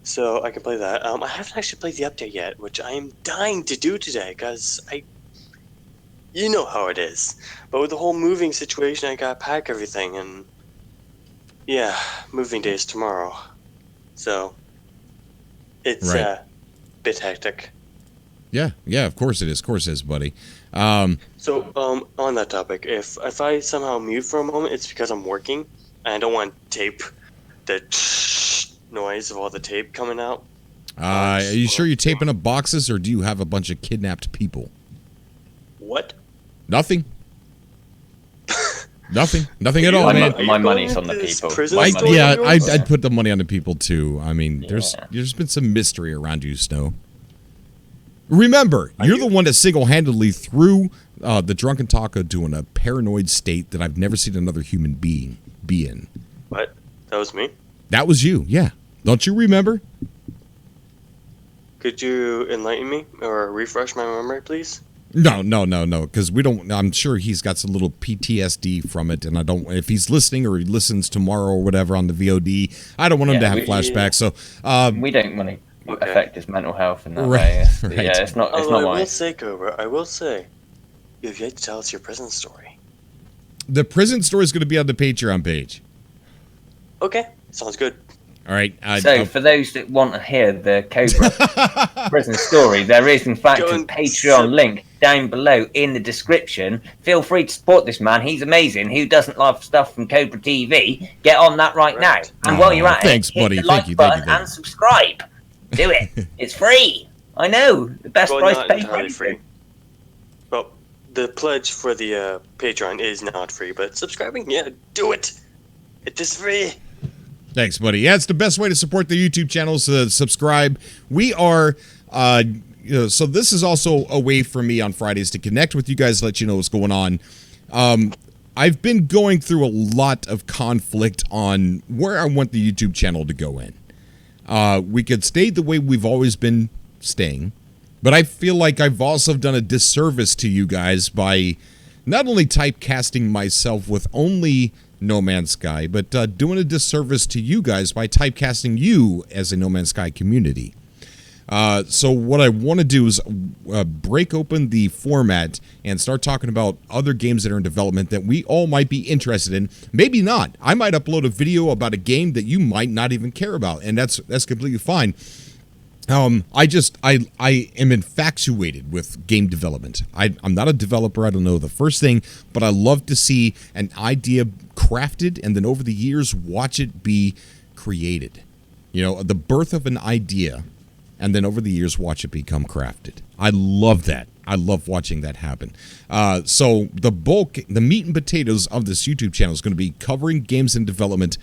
so I can play that. I haven't actually played the update yet, which I am dying to do today because you know how it is. But with the whole moving situation, I gotta pack everything, and yeah, moving day is tomorrow, so it's Right. a bit hectic. Yeah. Yeah. Of course it is. Of course it is, buddy. So, on that topic, if I somehow mute for a moment, it's because I'm working, and I don't want tape, the noise of all the tape coming out. Are you sure you're taping up boxes, or do you have a bunch of kidnapped people? What? Nothing. Nothing at all, My, man. my money's on the This people. prison My story money- of yours? I'd put the money on the people too. I mean, there's Yeah. been some mystery around you, Snow. Remember, you're the one that single-handedly threw the drunken taco into a paranoid state that I've never seen another human being be in. What? That was me? That was you, yeah. Don't you remember? Could you enlighten me or refresh my memory, please? No, because we don't. I'm sure he's got some little PTSD from it, and I don't. If he's listening or he listens tomorrow or whatever on the VOD, I don't want him to have flashbacks. So, We don't want to affect his mental health in that Right, way. right. Yeah, it's not. It's Although not I will wise. say, Cobra, I will say, you have yet to tell us your prison story. the prison story is going to be on the Patreon page. Okay, sounds good. All right. So, for those that want to hear the Cobra prison story, there is, in fact, Go a and Patreon link down below in the description. Feel free to support this man. He's amazing. Who doesn't love stuff from Cobra TV? Get on that right now. And while you're at thanks, it, hit buddy. the Thank like you, button thank you. and subscribe. Do it. It's free. I know. The best Well, price not paid for entirely anything. free. Well, the pledge for the Patreon is not free, but subscribing, yeah, do it. It is free. Thanks, buddy. Yeah, it's the best way to support the YouTube channels. Subscribe. We are. So this is also a way for me on Fridays to connect with you guys, let you know what's going on. I've been going through a lot of conflict on where I want the YouTube channel to go in. We could stay the way we've always been staying, but I feel like I've also done a disservice to you guys by not only typecasting myself with only No Man's Sky, but doing a disservice to you guys by typecasting you as a No Man's Sky community. So what I want to do is break open the format and start talking about other games that are in development that we all might be interested in. Maybe not. I might upload a video about a game that you might not even care about, and that's completely fine. I am infatuated with game development. I'm not a developer. I don't know the first thing, but I love to see an idea crafted and then over the years watch it be created. You know, the birth of an idea and then over the years watch it become crafted. I love that. I love watching that happen. So the meat and potatoes of this YouTube channel is going to be covering games in development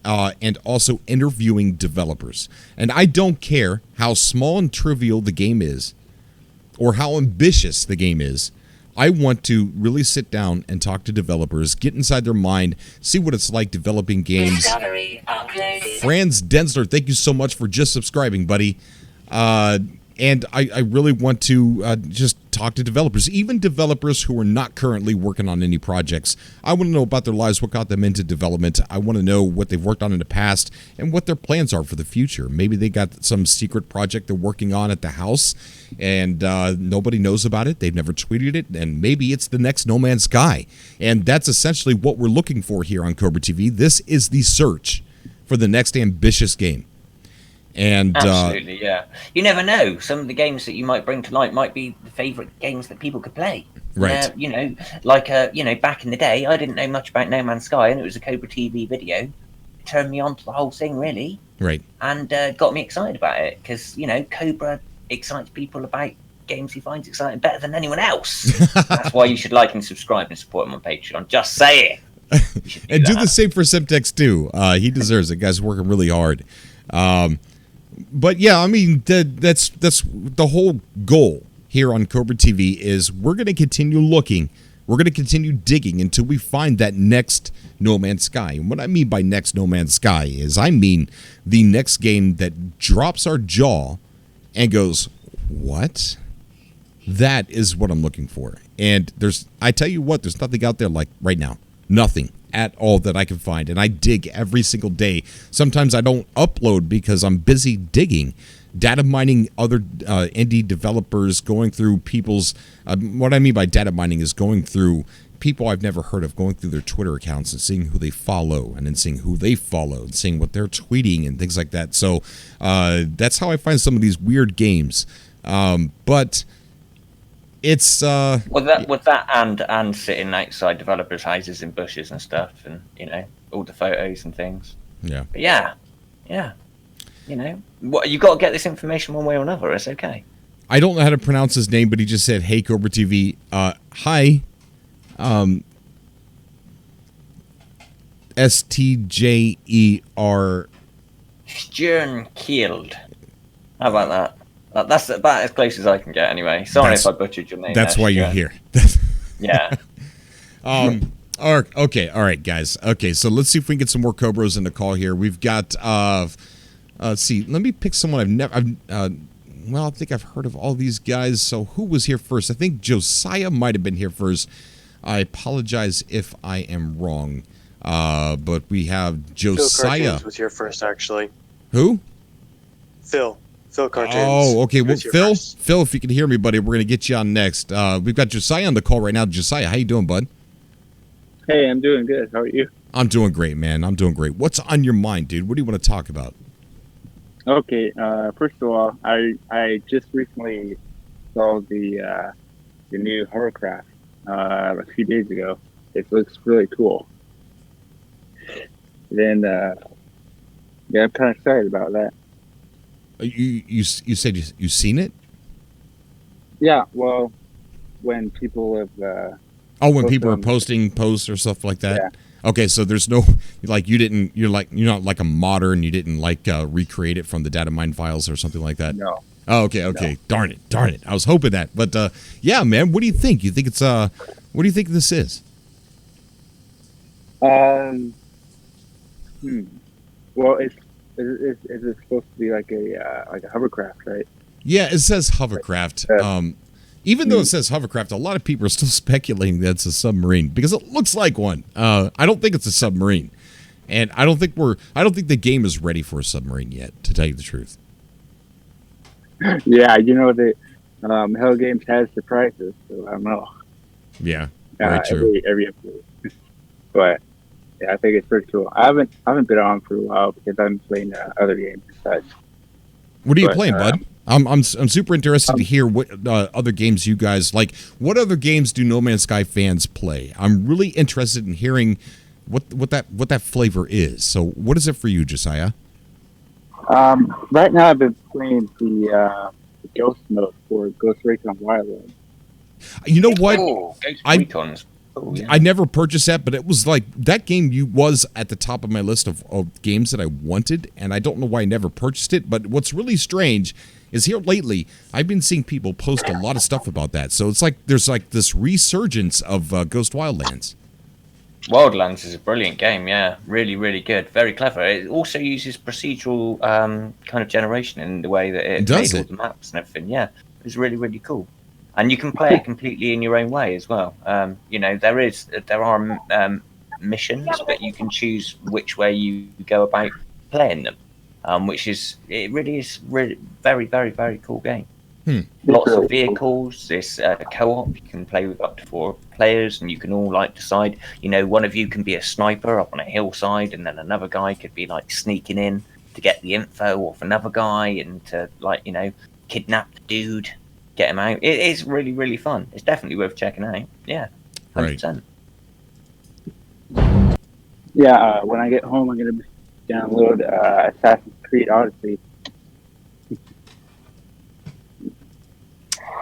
and also interviewing developers. And I don't care how small and trivial the game is or how ambitious the game is. I want to really sit down and talk to developers, get inside their mind, see what it's like developing games. Franz Densler, thank you so much for just subscribing, buddy. And I really want to just talk to developers, even developers who are not currently working on any projects. I want to know about their lives, what got them into development. I want to know what they've worked on in the past and what their plans are for the future. Maybe they got some secret project they're working on at the house and nobody knows about it. They've never tweeted it, and maybe it's the next No Man's Sky. And that's essentially what we're looking for here on Cobra TV. This is the search for the next ambitious game. And absolutely, yeah. You never know. Some of the games that you might bring to light might be the favorite games that people could play. Right. You know, like back in the day, I didn't know much about No Man's Sky, and it was a Cobra TV video. It turned me on to the whole thing, really. Right. And got me excited about it because Cobra excites people about games he finds exciting better than anyone else. That's why you should like and subscribe and support him on Patreon. Just saying. And do the same for Semtex too. He deserves it. Guy's working really hard. But yeah, I mean that's the whole goal here on Cobra TV is we're going to continue looking. We're going to continue digging until we find that next No Man's Sky. And what I mean by next No Man's Sky is I mean the next game that drops our jaw and goes, what? That is what I'm looking for. And I tell you what, there's nothing out there like right now. Nothing at all that I can find. And I dig every single day. Sometimes I don't upload because I'm busy digging, data mining other indie developers, going through people's, what I mean by data mining is going through people I've never heard of, going through their Twitter accounts and seeing who they follow and then seeing who they follow and seeing what they're tweeting and things like that. So that's how I find some of these weird games. But it's with that and sitting outside developers' houses in bushes and stuff, and all the photos and things. Yeah. But yeah. What you got to get this information one way or another. It's okay. I don't know how to pronounce his name, but he just said, "Hey, Cobra TV, hi, STJER." Stjernkield. How about that? That's about as close as I can get, anyway. Sorry if I butchered your name. That's why you're here. Yeah. Okay. All right, guys. Okay, so let's see if we can get some more Cobras in the call here. We've got. Let's see. Let me pick someone I think I've heard of all these guys. So who was here first? I think Josiah might have been here first. I apologize if I am wrong. But we have Josiah. Phil Cartoons was here first, actually. Who? Phil Cartoons. Oh, okay. Well, Phil, if you can hear me, buddy, we're gonna get you on next. We've got Josiah on the call right now. Josiah, how you doing, bud? Hey, I'm doing good. How are you? I'm doing great, man. I'm doing great. What's on your mind, dude? What do you want to talk about? Okay. First of all, I just recently saw the new hovercraft a few days ago. It looks really cool. Then I'm kind of excited about that. You said you seen it? Yeah. Well, when people have when people are posting posts or stuff like that. Yeah. Okay, so there's no you're not like a modder and you didn't recreate it from the data mine files or something like that. No. Oh, okay. No. Darn it. I was hoping that. But yeah, man, what do you think? You think it's what do you think this is? Well, is it supposed to be like a hovercraft, right? Yeah, it says hovercraft. Even though it says hovercraft, a lot of people are still speculating that it's a submarine because it looks like one. I don't think it's a submarine, and I don't think the game is ready for a submarine yet. To tell you the truth. Yeah, the Hell Games has surprises, so I don't know. Yeah, very true. Every episode, but yeah, I think it's pretty cool. I haven't been on for a while because I'm playing other games and such. What are you playing, bud? I'm super interested to hear what other games you guys like. What other games do No Man's Sky fans play? I'm really interested in hearing what that flavor is. So, what is it for you, Josiah? Right now, I've been playing the Ghost mode for Ghost Recon Wildlands. You know what? Ghost Recon's. I never purchased that, but it was like that game was at the top of my list of games that I wanted, and I don't know why I never purchased it. But what's really strange is here lately, I've been seeing people post a lot of stuff about that. So it's like there's like this resurgence of Ghost Wildlands. Wildlands is a brilliant game, yeah. Really, really good. Very clever. It also uses procedural kind of generation in the way that it made all the maps and everything. Yeah, it's really, really cool. And you can play it completely in your own way as well. There are missions, but you can choose which way you go about playing them, it really is very, very, very cool game. Lots of vehicles. This co-op, you can play with up to 4 players, and you can all decide. One of you can be a sniper up on a hillside, and then another guy could be sneaking in to get the info off another guy and to, like, you know, kidnap the dude, get him out. It is really, really fun. It's definitely worth checking out. Yeah, 100%. Yeah, when I get home, I'm going to download Assassin's Creed Odyssey.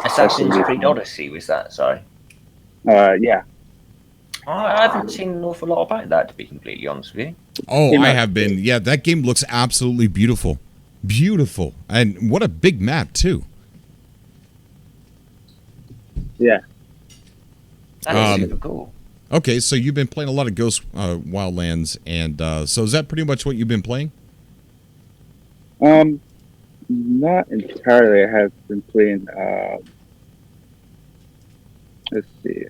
Assassin's Creed Odyssey, was that? Sorry. Yeah. I haven't seen an awful lot about that, to be completely honest with you. Oh, I have been. Yeah, that game looks absolutely beautiful. Beautiful. And what a big map, too. Yeah. That is super cool. Okay, so you've been playing a lot of Ghost Wildlands, and so is that pretty much what you've been playing? Not entirely. I have been playing, let's see.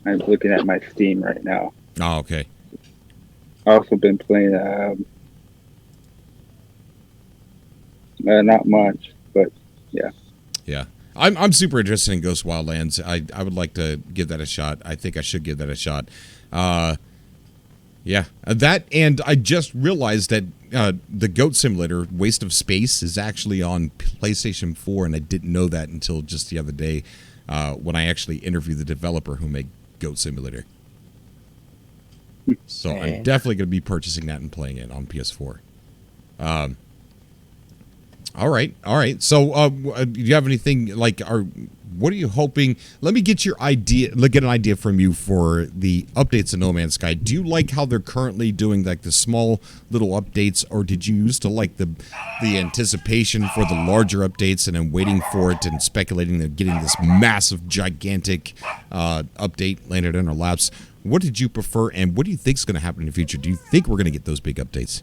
I'm looking at my Steam right now. Oh, okay. I've also been playing, not much, but yeah. Yeah. I'm super interested in Ghost Wildlands. I would like to give that a shot. I think I should give that a shot. Yeah, that, and I just realized that the Goat Simulator, Waste of Space, is actually on PlayStation 4, and I didn't know that until just the other day when I actually interviewed the developer who made Goat Simulator. So I'm definitely going to be purchasing that and playing it on PS4. All right. So, do you have anything like? What are you hoping? Let me get your idea. Get an idea from you for the updates in No Man's Sky. Do you like how they're currently doing like the small little updates, or did you used to like the anticipation for the larger updates and then waiting for it and speculating and getting this massive, gigantic update landed in our laps? What did you prefer, and what do you think is going to happen in the future? Do you think we're going to get those big updates?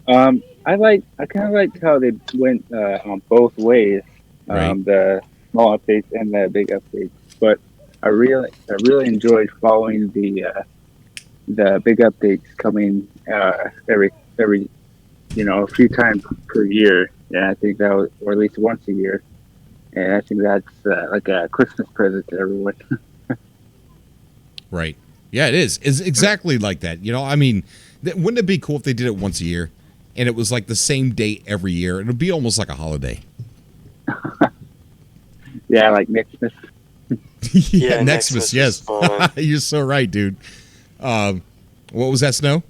I kind of liked how they went on both ways, Right. the small updates and the big updates. But I really enjoyed following the big updates coming every a few times per year. And I think that was, or at least once a year. And I think that's like a Christmas present to everyone. Right. Yeah, it is. It's exactly like that. You know, I mean, wouldn't it be cool if they did it once a year? And it was like the same date every year. It would be almost like a holiday. Yeah, like Nextmas. Yeah, Nextmas, yes. You're so right, dude. What was that, Snow?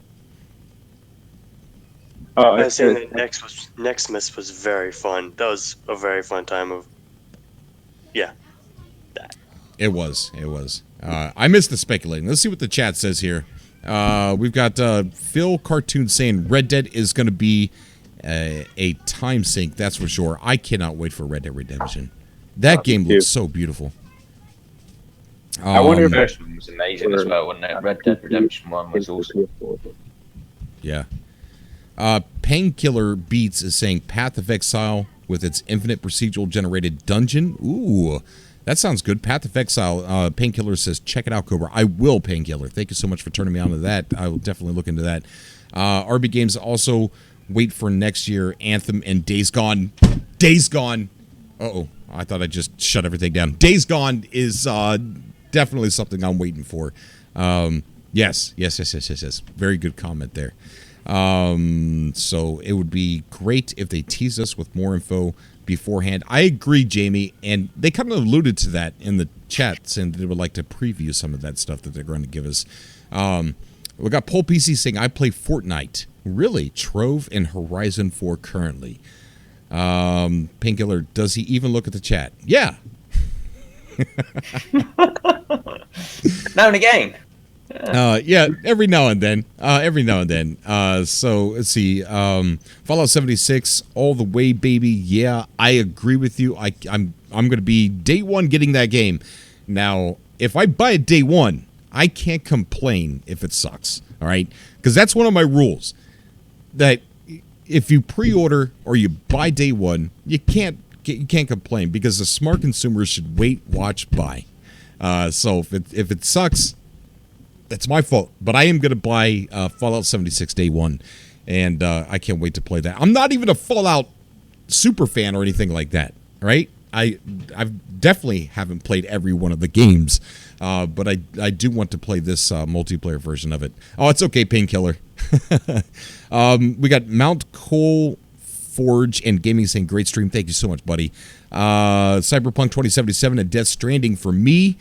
I was saying that Nextmas was very fun. That was a very fun time of, yeah, that. It was. I missed the speculating. Let's see what the chat says here. We've got Phil Cartoon saying Red Dead is going to be a time sink, that's for sure. I cannot wait for Red Dead Redemption. That game looks so beautiful. I wonder if The first one was amazing as well, wasn't it? Red Dead Redemption 1 was awesome. Yeah. Painkiller Beats is saying Path of Exile with its infinite procedural generated dungeon. Ooh, that sounds good. Path of Exile. Painkiller says, check it out, Cobra. I will, Painkiller. Thank you so much for turning me on to that. I will definitely look into that. RB Games also wait for next year. Anthem and Days Gone. Days Gone. Uh-oh. I thought I just shut everything down. Days Gone is definitely something I'm waiting for. Yes. Very good comment there. So it would be great if they tease us with more info beforehand. I agree, Jamie, and they kind of alluded to that in the chat, saying they would like to preview some of that stuff that they're going to give us. We got Pole PC saying, I play Fortnite. Really? Trove and Horizon 4 currently. Painkiller, does he even look at the chat? Yeah. Now and again. Yeah, every now and then. So let's see. Fallout 76, all the way, baby. Yeah, I agree with you. I'm going to be day one getting that game. Now, if I buy it day one, I can't complain if it sucks. All right, because that's one of my rules. That if you pre-order or you buy day one, you can't complain, because the smart consumers should wait, watch, buy. So if it sucks, that's my fault. But I am going to buy Fallout 76 day one, and I can't wait to play that. I'm not even a Fallout super fan or anything like that, right? I've definitely haven't played every one of the games, but I do want to play this multiplayer version of it. Oh, it's okay, Painkiller. We got Mount Cole Forge and Gaming saying great stream. Thank you so much, buddy. Cyberpunk 2077 and Death Stranding for me.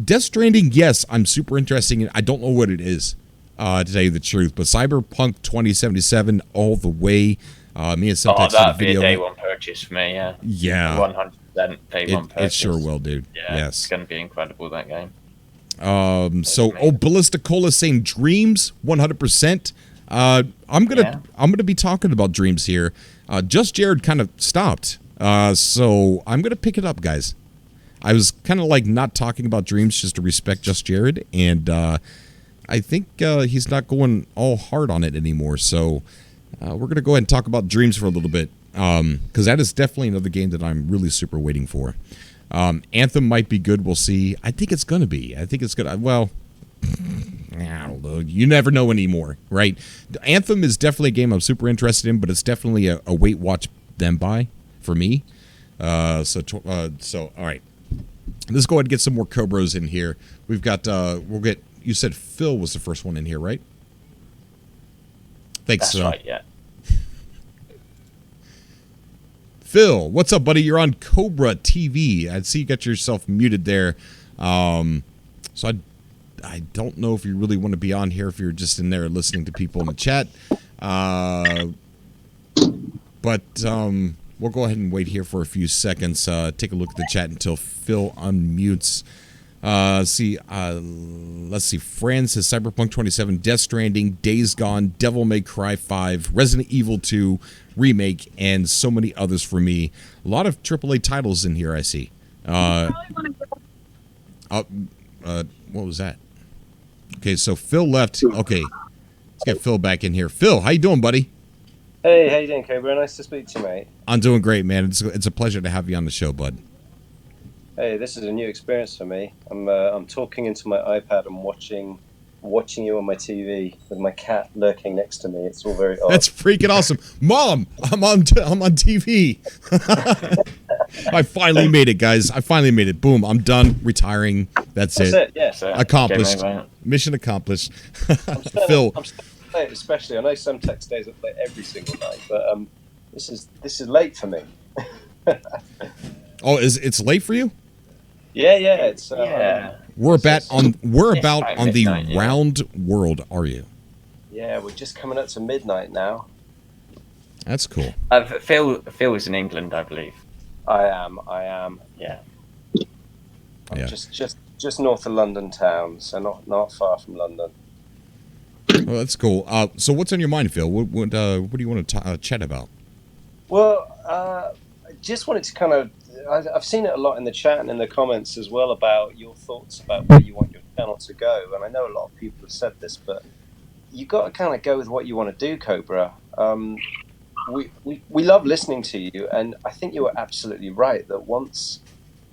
Death Stranding, yes, I'm super interested in. I don't know what it is, to tell you the truth, but Cyberpunk 2077 all the way. Me and Subcast that'd be a day one purchase for me. Yeah. Yeah. 100% day one purchase. It sure will, dude. Yeah. Yes. It's gonna be incredible, that game. Ballista Cola saying Dreams 100%. I'm gonna be talking about Dreams here. Just Jared kind of stopped, so I'm gonna pick it up, guys. I was kind of like not talking about Dreams just to respect Just Jared, and I think he's not going all hard on it anymore. So we're gonna go ahead and talk about Dreams for a little bit, because that is definitely another game that I'm really super waiting for. Anthem might be good. We'll see. I think it's gonna be. I think it's gonna. Well, I don't know. You never know anymore, right? Anthem is definitely a game I'm super interested in, but it's definitely a wait, watch, then buy for me. So all right. Let's go ahead and get some more Cobras in here. We've got. We'll get. You said Phil was the first one in here, right? Thanks. That's right. Yeah. Phil, what's up, buddy? You're on Cobra TV. I see you got yourself muted there. So I don't know if you really want to be on here if you're just in there listening to people in the chat. But we'll go ahead and wait here for a few seconds. Take a look at the chat until Phil unmutes. Let's see. Fran says Cyberpunk 27, Death Stranding, Days Gone, Devil May Cry 5, Resident Evil 2 remake, and so many others for me. A lot of AAA titles in here, I see. What was that? Okay, so Phil left. Okay, let's get Phil back in here. Phil, how you doing, buddy? Hey, how you doing, Cobra? Nice to speak to you, mate. I'm doing great, man. It's a pleasure to have you on the show, bud. Hey, this is a new experience for me. I'm talking into my iPad and watching you on my TV with my cat lurking next to me. It's all very odd. That's freaking awesome, Mom. I'm on TV. I finally made it, guys. I finally made it. Boom. I'm done retiring. That's it. Yes. Accomplished. Mission accomplished. Phil. I'm still playing it, especially. I know some tech days I play every single night, but this is late for me. Oh, it's late for you? Yeah. It's We're about on the midnight, round world. Are you? Yeah, we're just coming up to midnight now. That's cool. Phil is in England, I believe. I am. Yeah. I'm just north of London town, so not far from London. Well, that's cool. So what's on your mind, Phil? What do you want to chat about? Well, I just wanted to kind of. I've seen it a lot in the chat and in the comments as well about your thoughts about where you want your channel to go. And I know a lot of people have said this, but you got to kind of go with what you want to do, Cobra. We love listening to you, and I think you were absolutely right that once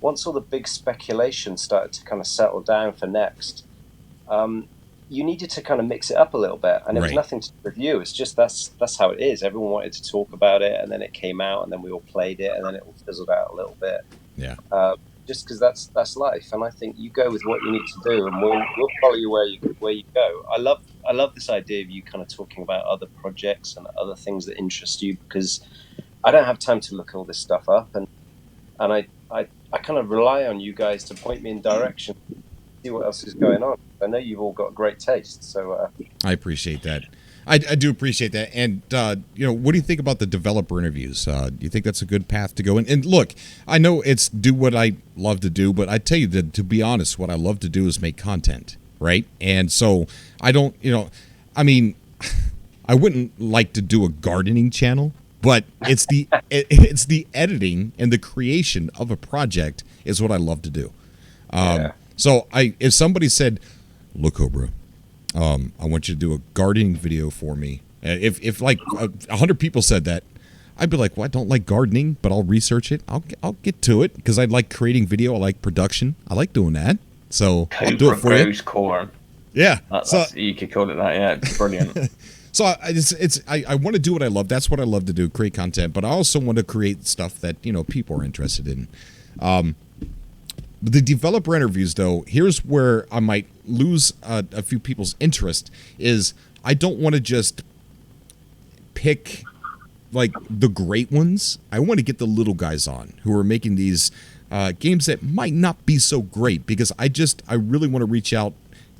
all the big speculation started to kind of settle down for Next, you needed to kind of mix it up a little bit, and it was nothing to do with you. It's just that's how it is. Everyone wanted to talk about it, and then it came out, and then we all played it, and then it all fizzled out a little bit. Yeah. Just because that's life, and I think you go with what you need to do, and we'll follow you where you go. I love this idea of you kind of talking about other projects and other things that interest you, because I don't have time to look all this stuff up, and I kind of rely on you guys to point me in direction, see what else is going on. I know you've all got great taste, so I appreciate that. I do appreciate that. And what do you think about the developer interviews? Do you think that's a good path to go in? And look, I know it's do what I love to do, but I tell you that, to be honest, what I love to do is make content, right? And so I don't, I mean, I wouldn't like to do a gardening channel, but it's the it's the editing and the creation of a project is what I love to do. So if somebody said, "Look, Cobra, I want you to do a gardening video for me," if like 100 people said that, I'd be like, "Well, I don't like gardening, but I'll research it. I'll get to it because I like creating video. I like production. I like doing that. So I'll do it for you." Corn. Yeah, You could call it that. Yeah, it's brilliant. So I want to do what I love. That's what I love to do, create content. But I also want to create stuff that people are interested in. The developer interviews, though, here's where I might lose a few people's interest. Is I don't want to just pick like the great ones. I want to get the little guys on who are making these games that might not be so great, because I really want to reach out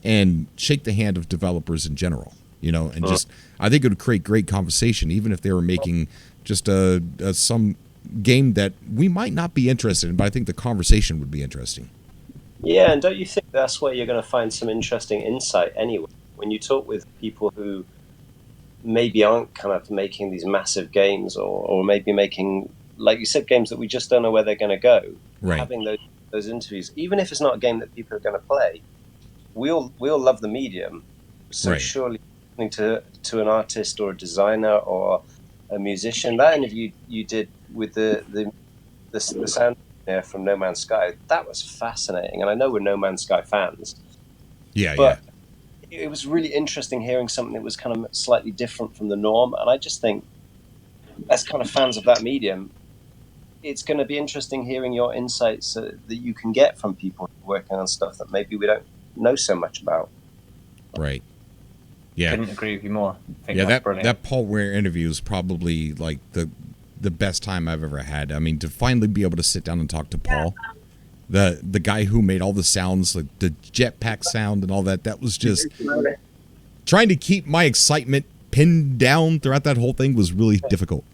and shake the hand of developers in general, and just I think it would create great conversation, even if they were making just some game that we might not be interested in, but I think the conversation would be interesting. Yeah, and don't you think that's where you're going to find some interesting insight anyway? When you talk with people who maybe aren't kind of making these massive games, or maybe making, like you said, games that we just don't know where they're going to go. Right. Having those interviews, even if it's not a game that people are going to play, we all love the medium. So right. Surely listening to an artist or a designer or a musician, that interview you did with the sound engineer from No Man's Sky, that was fascinating. And I know we're No Man's Sky fans. Yeah. It was really interesting hearing something that was kind of slightly different from the norm. And I just think, as kind of fans of that medium, it's going to be interesting hearing your insights that you can get from people working on stuff that maybe we don't know so much about. Right. Yeah. Couldn't agree with you more. I think that Paul Ware interview is probably like the best time I've ever had. I mean, to finally be able to sit down and talk to Paul, the guy who made all the sounds, like the jetpack sound and all that was just trying to keep my excitement pinned down throughout that whole thing was really difficult.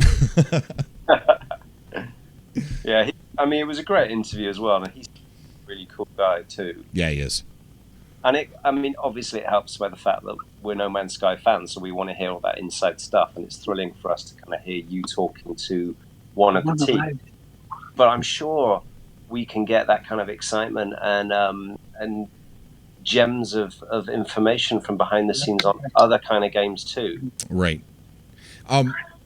Yeah, it was a great interview as well, and he's a really cool guy too. Yeah, he is. And obviously it helps by the fact that we're No Man's Sky fans, so we want to hear all that inside stuff, and it's thrilling for us to kind of hear you talking to one of the team. But I'm sure we can get that kind of excitement and gems of information from behind the scenes on other kind of games too. Right.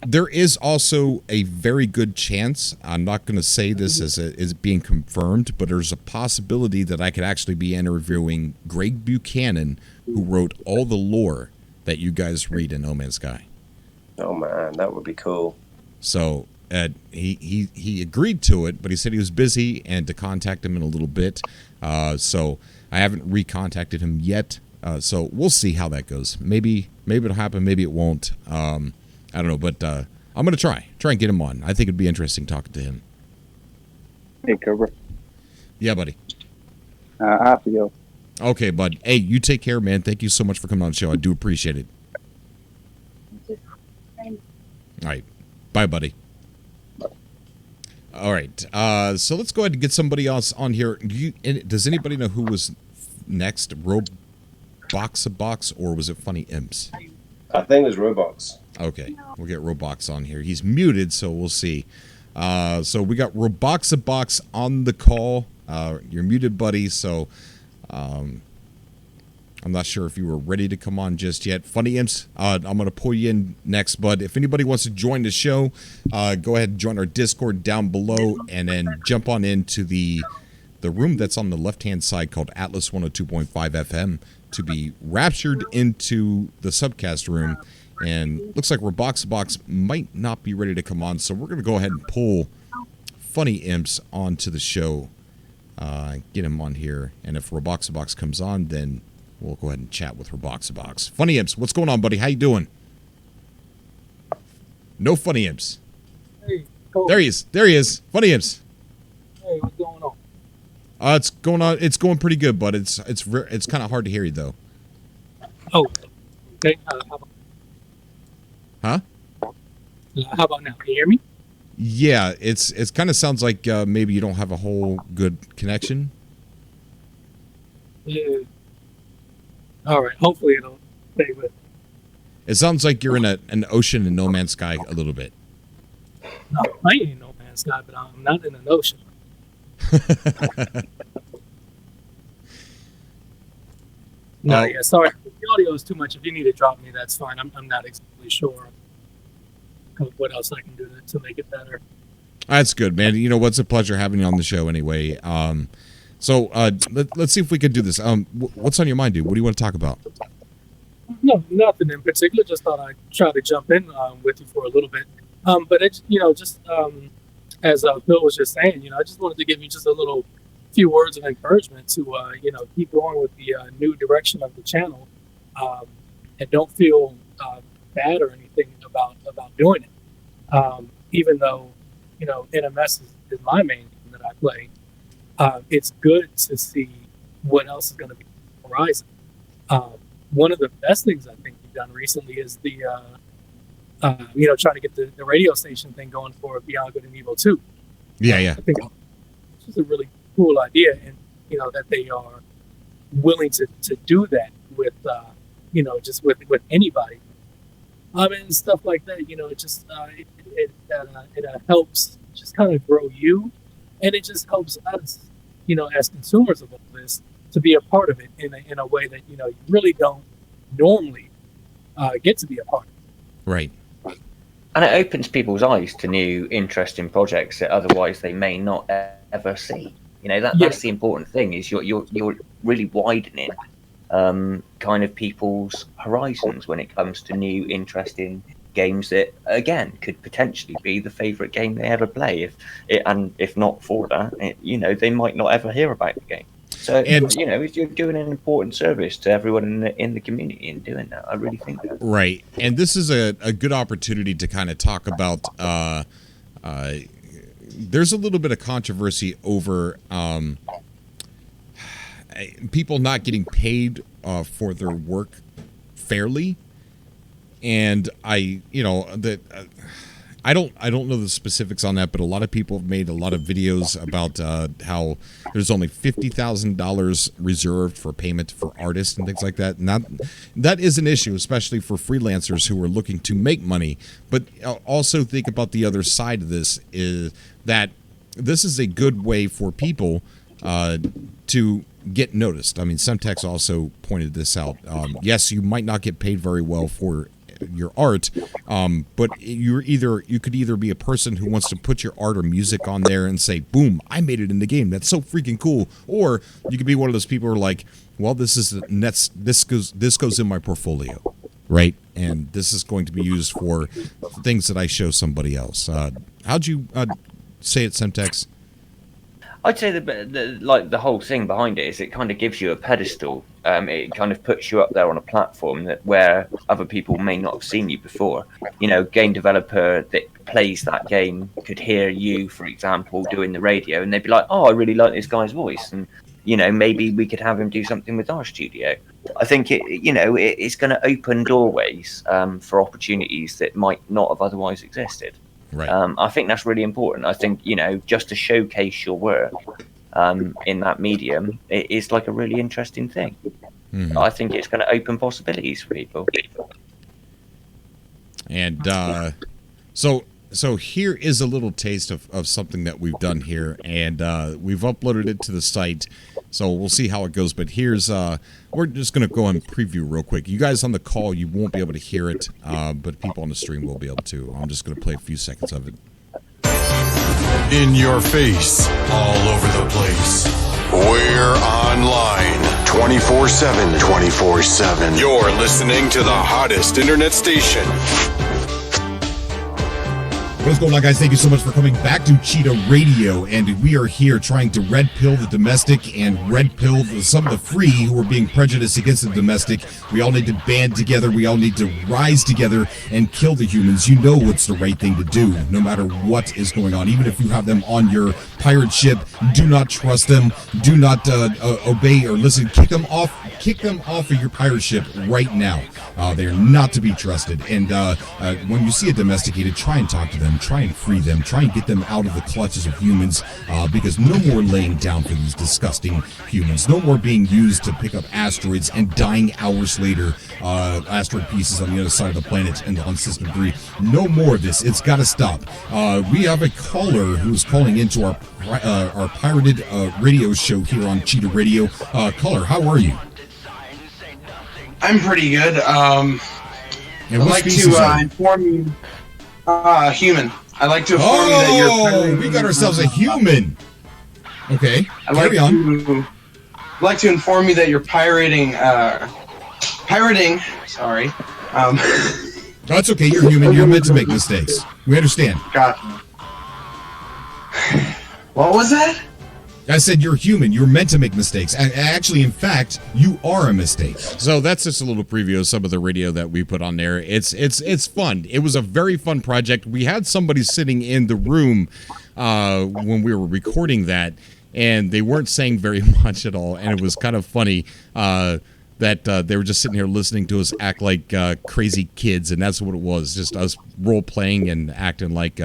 There is also a very good chance, I'm not going to say this as being confirmed, but there's a possibility that I could actually be interviewing Greg Buchanan, who wrote all the lore that you guys read in No Man's Sky. Oh man, that would be cool. So he agreed to it, but he said he was busy and to contact him in a little bit. So I haven't recontacted him yet. So we'll see how that goes. Maybe it'll happen, maybe it won't. I don't know, but I'm going to try and get him on. I think it'd be interesting talking to him. Hey, Cobra. Yeah, buddy. I have to go. Okay, bud. Hey, you take care, man. Thank you so much for coming on the show. I do appreciate it. All right. Bye, buddy. All right. So let's go ahead and get somebody else on here. Does anybody know who was next? Robox, or was it Funny Imps? I think it was Roblox. Okay, we'll get Roblox on here. He's muted, so we'll see. So we got Robox on the call. You're muted, buddy, so I'm not sure if you were ready to come on just yet. Funny Imps, I'm going to pull you in next, bud. If anybody wants to join the show, go ahead and join our Discord down below, and then jump on into the room that's on the left-hand side called Atlas 102.5 FM to be raptured into the Subcast room. And looks like Robox might not be ready to come on, so we're going to go ahead and pull Funny Imps onto the show, get him on here, and if Robox comes on, then we'll go ahead and chat with Robox. Funny Imps, what's going on, buddy? How you doing? No Funny Imps. Hey, cool. There he is. Funny Imps. Hey, what's going on? It's going pretty good, but it's kind of hard to hear you though. Oh, okay. Huh? How about now? Can you hear me? Yeah, it's kind of sounds like maybe you don't have a whole good connection. Yeah. All right. Hopefully it'll stay with. It sounds like you're in an ocean in No Man's Sky a little bit. No, I ain't in No Man's Sky, but I'm not in an ocean. No, yeah, sorry. If the audio is too much, if you need to drop me, that's fine. I'm not exactly sure what else I can do to make it better. That's good, man. You know what's a pleasure having you on the show anyway. So let's see if we can do this. What's on your mind, dude? What do you want to talk about? No, nothing in particular. Just thought I'd try to jump in with you for a little bit. But it's, just as Bill was just saying, I just wanted to give you just a little few words of encouragement to, keep going with the new direction of the channel, and don't feel bad or anything about doing it. Even though, NMS is my main game that I play, it's good to see what else is going to be on the horizon. One of the best things I think you've done recently is the, trying to get the radio station thing going for Beyond Good and Evil 2. Yeah. I think it's just a really cool idea, and, that they are willing to do that with, just with anybody. And stuff like that, it just, it helps just kind of grow you, and it just helps us, as consumers of all this, to be a part of it in a way that you really don't normally get to be a part of it. Right. And it opens people's eyes to new, interesting projects that otherwise they may not ever see. That's the important thing, is you're really widening kind of people's horizons when it comes to new, interesting games that, again, could potentially be the favorite game they ever play. If not for that, they might not ever hear about the game. So, you're doing an important service to everyone in the community in doing that. I really think that. Right. And this is a good opportunity to kind of talk about, there's a little bit of controversy over people not getting paid for their work fairly. And I don't know the specifics on that, but a lot of people have made a lot of videos about how there's only $50,000 reserved for payment for artists and things like that. And that is an issue, especially for freelancers who are looking to make money. But also think about the other side of this, is that this is a good way for people to get noticed. I mean, Semtex also pointed this out. Yes, you might not get paid very well for your art, but you could either be a person who wants to put your art or music on there and say, boom, I made it in the game, that's so freaking cool. Or you could be one of those people who are like, well, this goes in my portfolio, right? And this is going to be used for things that I show somebody else. How'd you say it, Semtex? I'd say the whole thing behind it is it kind of gives you a pedestal. It kind of puts you up there on a platform where other people may not have seen you before. Game developer that plays that game could hear you, for example, doing the radio, and they'd be like, "Oh, I really like this guy's voice," and maybe we could have him do something with our studio. I think it's going to open doorways for opportunities that might not have otherwise existed. Right. I think that's really important. I think, just to showcase your work in that medium, it is like a really interesting thing. Mm-hmm. I think it's going to open possibilities for people. And so here is a little taste of something that we've done here, and we've uploaded it to the site. So we'll see how it goes. But here's we're just going to go and preview real quick. You guys on the call, you won't be able to hear it, but people on the stream will be able to. I'm just going to play a few seconds of it. In your face, all over the place. We're online 24/7. 24/7. You're listening to the hottest internet station. What's going on, guys? Thank you so much for coming back to Cheetah Radio, and we are here trying to red pill the domestic and red pill some of the free who are being prejudiced against the domestic. We all need to band together. We all need to rise together and kill the humans. You know what's the right thing to do, no matter what is going on. Even if you have them on your pirate ship, do not trust them. Do not obey or listen. Kick them off of your pirate ship right now. They are not to be trusted. And when you see a domesticated, try and talk to them. Try and free them. Try and get them out of the clutches of humans, because no more laying down for these disgusting humans. No more being used to pick up asteroids and dying hours later, asteroid pieces on the other side of the planet and on System 3. No more of this. It's got to stop. We have a caller who's calling into our pirated radio show here on Cheetah Radio. Caller, how are you? I'm pretty good. I'd like to inform you. Human. I'd like to inform you that you're pirating. We got ourselves a human. Okay, I'd like to inform you that you're pirating pirating. Sorry. That's okay. You're human. You're meant to make mistakes. We understand. Gotcha. What was that? I said you're human. You're meant to make mistakes. Actually, in fact, you are a mistake. So that's just a little preview of some of the radio that we put on there. It's fun. It was a very fun project. We had somebody sitting in the room when we were recording that, and they weren't saying very much at all. And it was kind of funny that they were just sitting here listening to us act like crazy kids, and that's what it was. Just us role playing and acting like we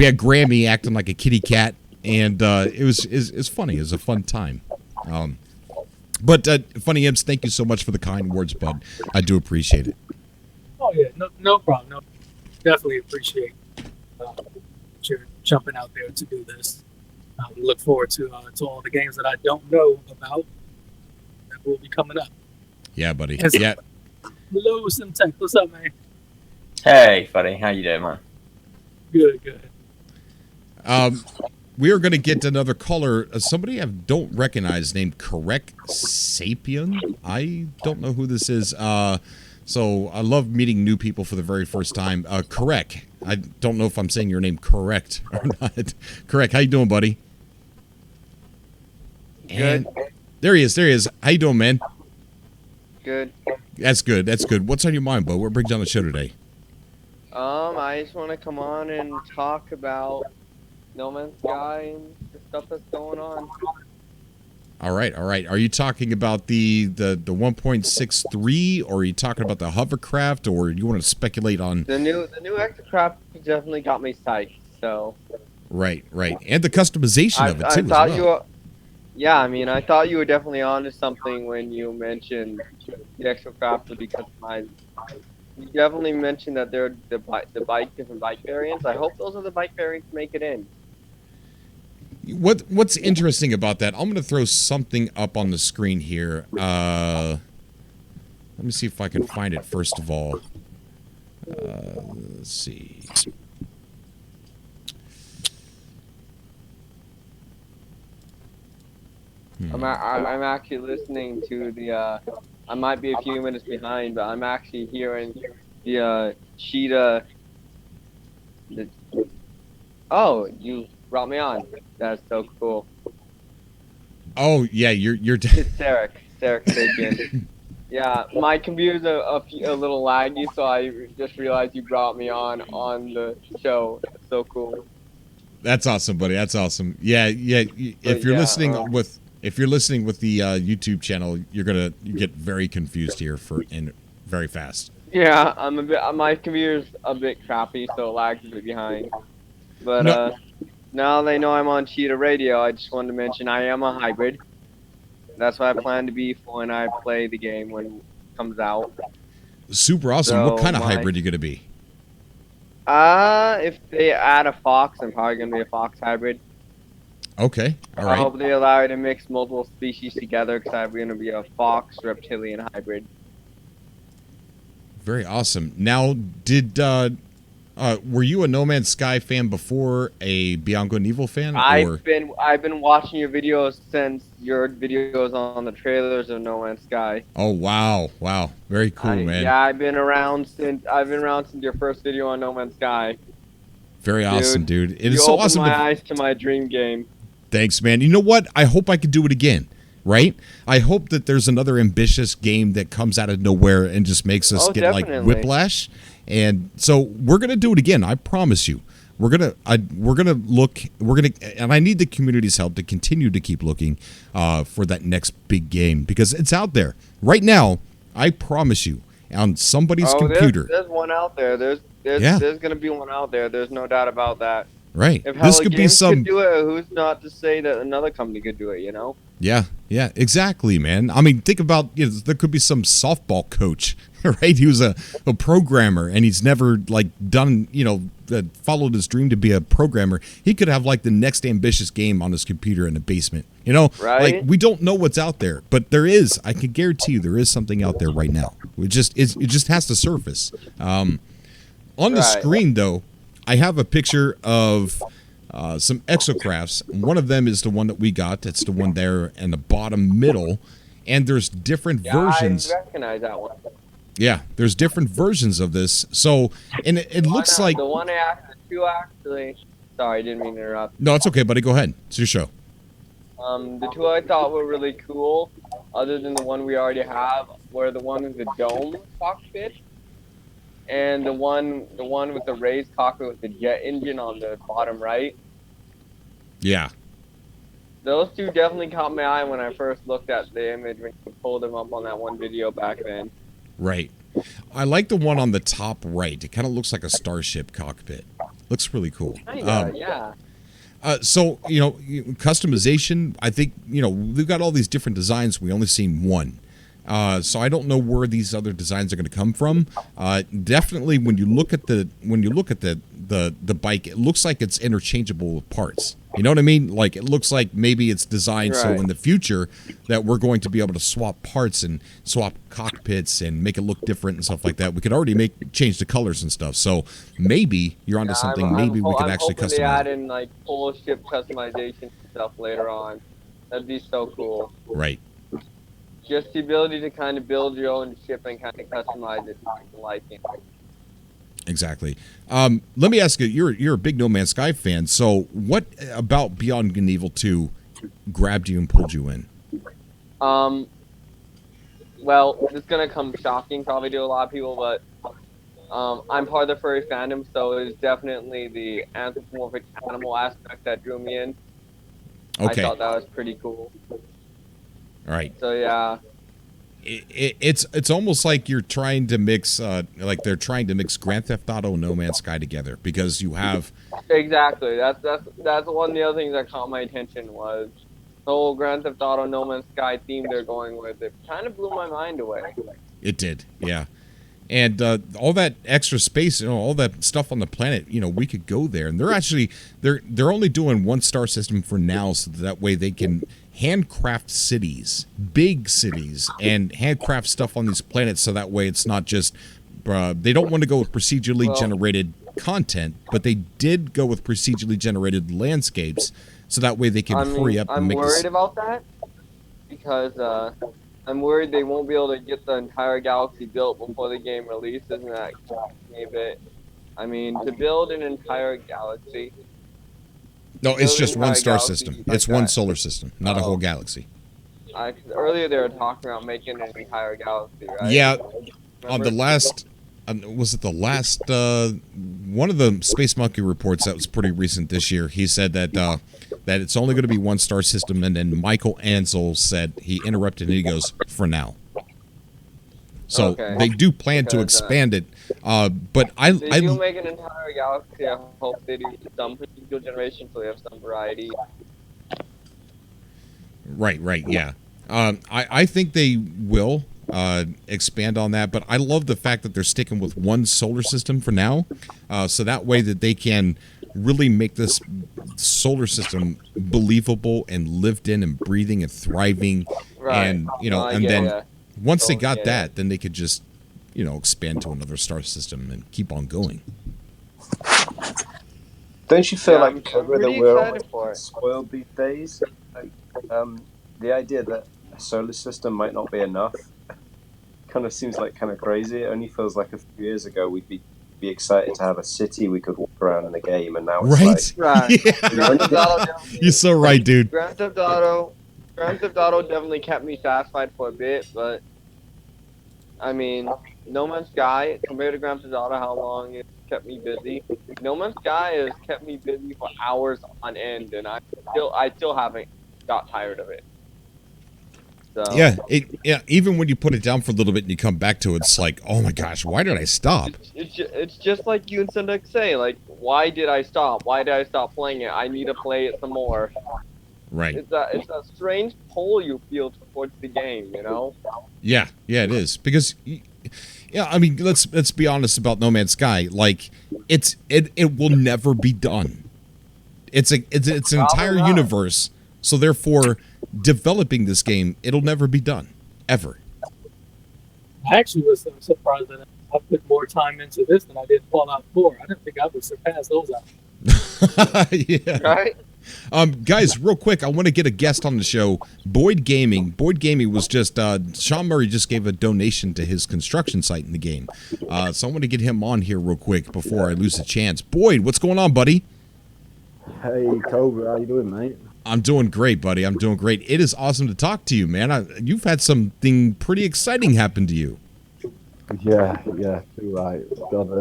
had Grammy acting like a kitty cat. And it's funny. It was a fun time. But Funny Imps, thank you so much for the kind words, bud. I do appreciate it. Oh yeah, no problem. No, definitely appreciate you're jumping out there to do this. Look forward to all the games that I don't know about that will be coming up. Yeah, buddy. And yeah. Hello, Simtech. What's up, man? Hey, buddy. How you doing, man? Good. We are going to get another caller. Somebody I don't recognize named Correct Sapien. I don't know who this is. So I love meeting new people for the very first time. Correct. I don't know if I'm saying your name correct or not. Correct. How you doing, buddy? Good. And there he is. How you doing, man? Good. That's good. What's on your mind, Bo? What brings you on the show today? I just want to come on and talk about No Man's Sky and the stuff that's going on. All right. Are you talking about the 1.63, or are you talking about the hovercraft, or you want to speculate on The new exocraft definitely got me psyched. So. Right, and the customization of it too. I thought as well. I thought you were definitely onto something when you mentioned the exocraft would be customized. You definitely mentioned that there are different bike variants. I hope those are the bike variants make it in. What's interesting about that? I'm going to throw something up on the screen here. Let me see if I can find it first of all. Let's see. I'm actually listening to the. I might be a few minutes behind, but I'm actually hearing the cheetah. Oh, you brought me on. That's so cool. Oh yeah, you're. It's Derek Sapian. Yeah, my computer's a little laggy, so I just realized you brought me on the show. It's so cool. That's awesome, buddy. That's awesome. Yeah. If you're listening with the YouTube channel, you get very confused here very fast. Yeah, my computer's a bit crappy, so it lags a bit behind. But now they know I'm on Cheetah Radio. I just wanted to mention I am a hybrid. That's what I plan to be for when I play the game when it comes out. Super awesome. So what kind of hybrid are you gonna be? If they add a fox, I'm probably gonna be a fox hybrid. Okay, all right. I hope they allow you to mix multiple species together, because I'm going to be a fox reptilian hybrid. Very awesome. Now, were you a No Man's Sky fan before a Beyond Good and Evil fan? I've been watching your videos since your videos on the trailers of No Man's Sky. Oh wow, very cool, man. Yeah, I've been around since your first video on No Man's Sky. Very awesome, dude. It is so awesome. You opened my eyes to my dream game. Thanks, man. You know what? I hope I could do it again, right? I hope that there's another ambitious game that comes out of nowhere and just makes us get definitely. like whiplash. And so we're gonna do it again. I promise you. We're gonna look. And I need the community's help to continue to keep looking for that next big game, because it's out there right now. I promise you, on somebody's computer. There's one out there. There's gonna be one out there. There's no doubt about that. Right. If this could be some. Could do it, who's not to say that another company could do it? You know. Yeah, exactly, man. I mean, think about there could be some softball coach, right? He was a programmer, and he's never done followed his dream to be a programmer. He could have the next ambitious game on his computer in the basement. Right? We don't know what's out there, but there is. I can guarantee you, there is something out there right now. It just has to surface. On the screen, though, I have a picture of some exocrafts. One of them is the one that we got. That's the one there in the bottom middle. and there's different versions. I recognize that one. Yeah, there's different versions of this. So, and it looks like the one the two actually. Sorry, I didn't mean to interrupt. No, it's okay, buddy. Go ahead. It's your show. The two I thought were really cool, other than the one we already have, were the one with the dome cockpit, and the one with the raised cockpit with the jet engine on the bottom right. Yeah. Those two definitely caught my eye when I first looked at the image when you pulled them up on that one video back then. Right. I like the one on the top right. It kind of looks like a starship cockpit. Looks really cool. Yeah. So, customization, I think, we've got all these different designs. We only seen one. So I don't know where these other designs are going to come from. Definitely when you look at the bike, it looks like it's interchangeable with parts. You know what I mean? Like, it looks like maybe it's designed so in the future that we're going to be able to swap parts and swap cockpits and make it look different and stuff like that. We could already change the colors and stuff. So maybe you're onto something. Maybe we could actually customize. They add in like full ship customization stuff later on. That'd be so cool. Right. Just the ability to kind of build your own ship and kind of customize it to liking. Exactly. Let me ask you, you're a big No Man's Sky fan, so what about Beyond Good and Evil 2 grabbed you and pulled you in? Well, it's going to come shocking probably to a lot of people, but I'm part of the furry fandom, so it's definitely the anthropomorphic animal aspect that drew me in. Okay. I thought that was pretty cool. All right. So, yeah. It's almost like you're trying to mix, like they're trying to mix Grand Theft Auto and No Man's Sky together, because you have... Exactly. That's one of the other things that caught my attention was the whole Grand Theft Auto No Man's Sky theme they're going with. It kind of blew my mind away. It did, yeah. And all that extra space, all that stuff on the planet, we could go there. And they're only doing 1-star system for now, so that way they can handcraft cities, big cities, and handcraft stuff on these planets, so that way it's not just they don't want to go with procedurally generated content, but they did go with procedurally generated landscapes, so that way they can hurry up and make this. I'm worried about that because I'm worried they won't be able to get the entire galaxy built before the game releases, and that a bit. I mean, to build an entire galaxy. No, it's just 1-star system. It's one solar system, not a whole galaxy. Earlier they were talking about making an entire galaxy, right? Yeah, on the last, was it the last, one of the Space Monkey reports that was pretty recent this year, he said that that it's only going to be 1-star system, and then Michael Ansel said, he interrupted and he goes, for now. So they do plan to expand it, but I do make an entire galaxy. I hope they do some procedural generation so we have some variety. Right, yeah. I think they will expand on that, but I love the fact that they're sticking with one solar system for now, so that way that they can really make this solar system believable and lived in and breathing and thriving, and then. Once they got that, then they could just, expand to another star system and keep on going. Don't you feel like Cobra that we're spoiled these days? Like, the idea that a solar system might not be enough kind of seems like kind of crazy. It only feels like a few years ago we'd be excited to have a city we could walk around in a game, and now it's Yeah. You're so right, dude. Grand Theft Auto definitely kept me satisfied for a bit, but I mean, No Man's Sky, compared to Grand Theft Auto, how long it kept me busy. No Man's Sky has kept me busy for hours on end, and I still haven't got tired of it. So. Yeah, even when you put it down for a little bit and you come back to it, it's like, oh my gosh, why did I stop? It's just like you and Syndex say, like, why did I stop? Why did I stop playing it? I need to play it some more. Right. It's a strange pull you feel towards the game, Yeah, it is, because, I mean, let's be honest about No Man's Sky. Like, it will never be done. It's an entire universe, so therefore, developing this game, it'll never be done, ever. I actually was surprised that I put more time into this than I did Fallout 4. I didn't think I would surpass those out. Yeah. Right? Guys, real quick, I want to get a guest on the show. Boyd Gaming. Boyd Gaming was just Sean Murray just gave a donation to his construction site in the game. So I want to get him on here real quick before I lose a chance. Boyd, what's going on, buddy? Hey, Cobra, how you doing, mate? I'm doing great, buddy. I'm doing great. It is awesome to talk to you, man. You've had something pretty exciting happen to you. Yeah, too right. God,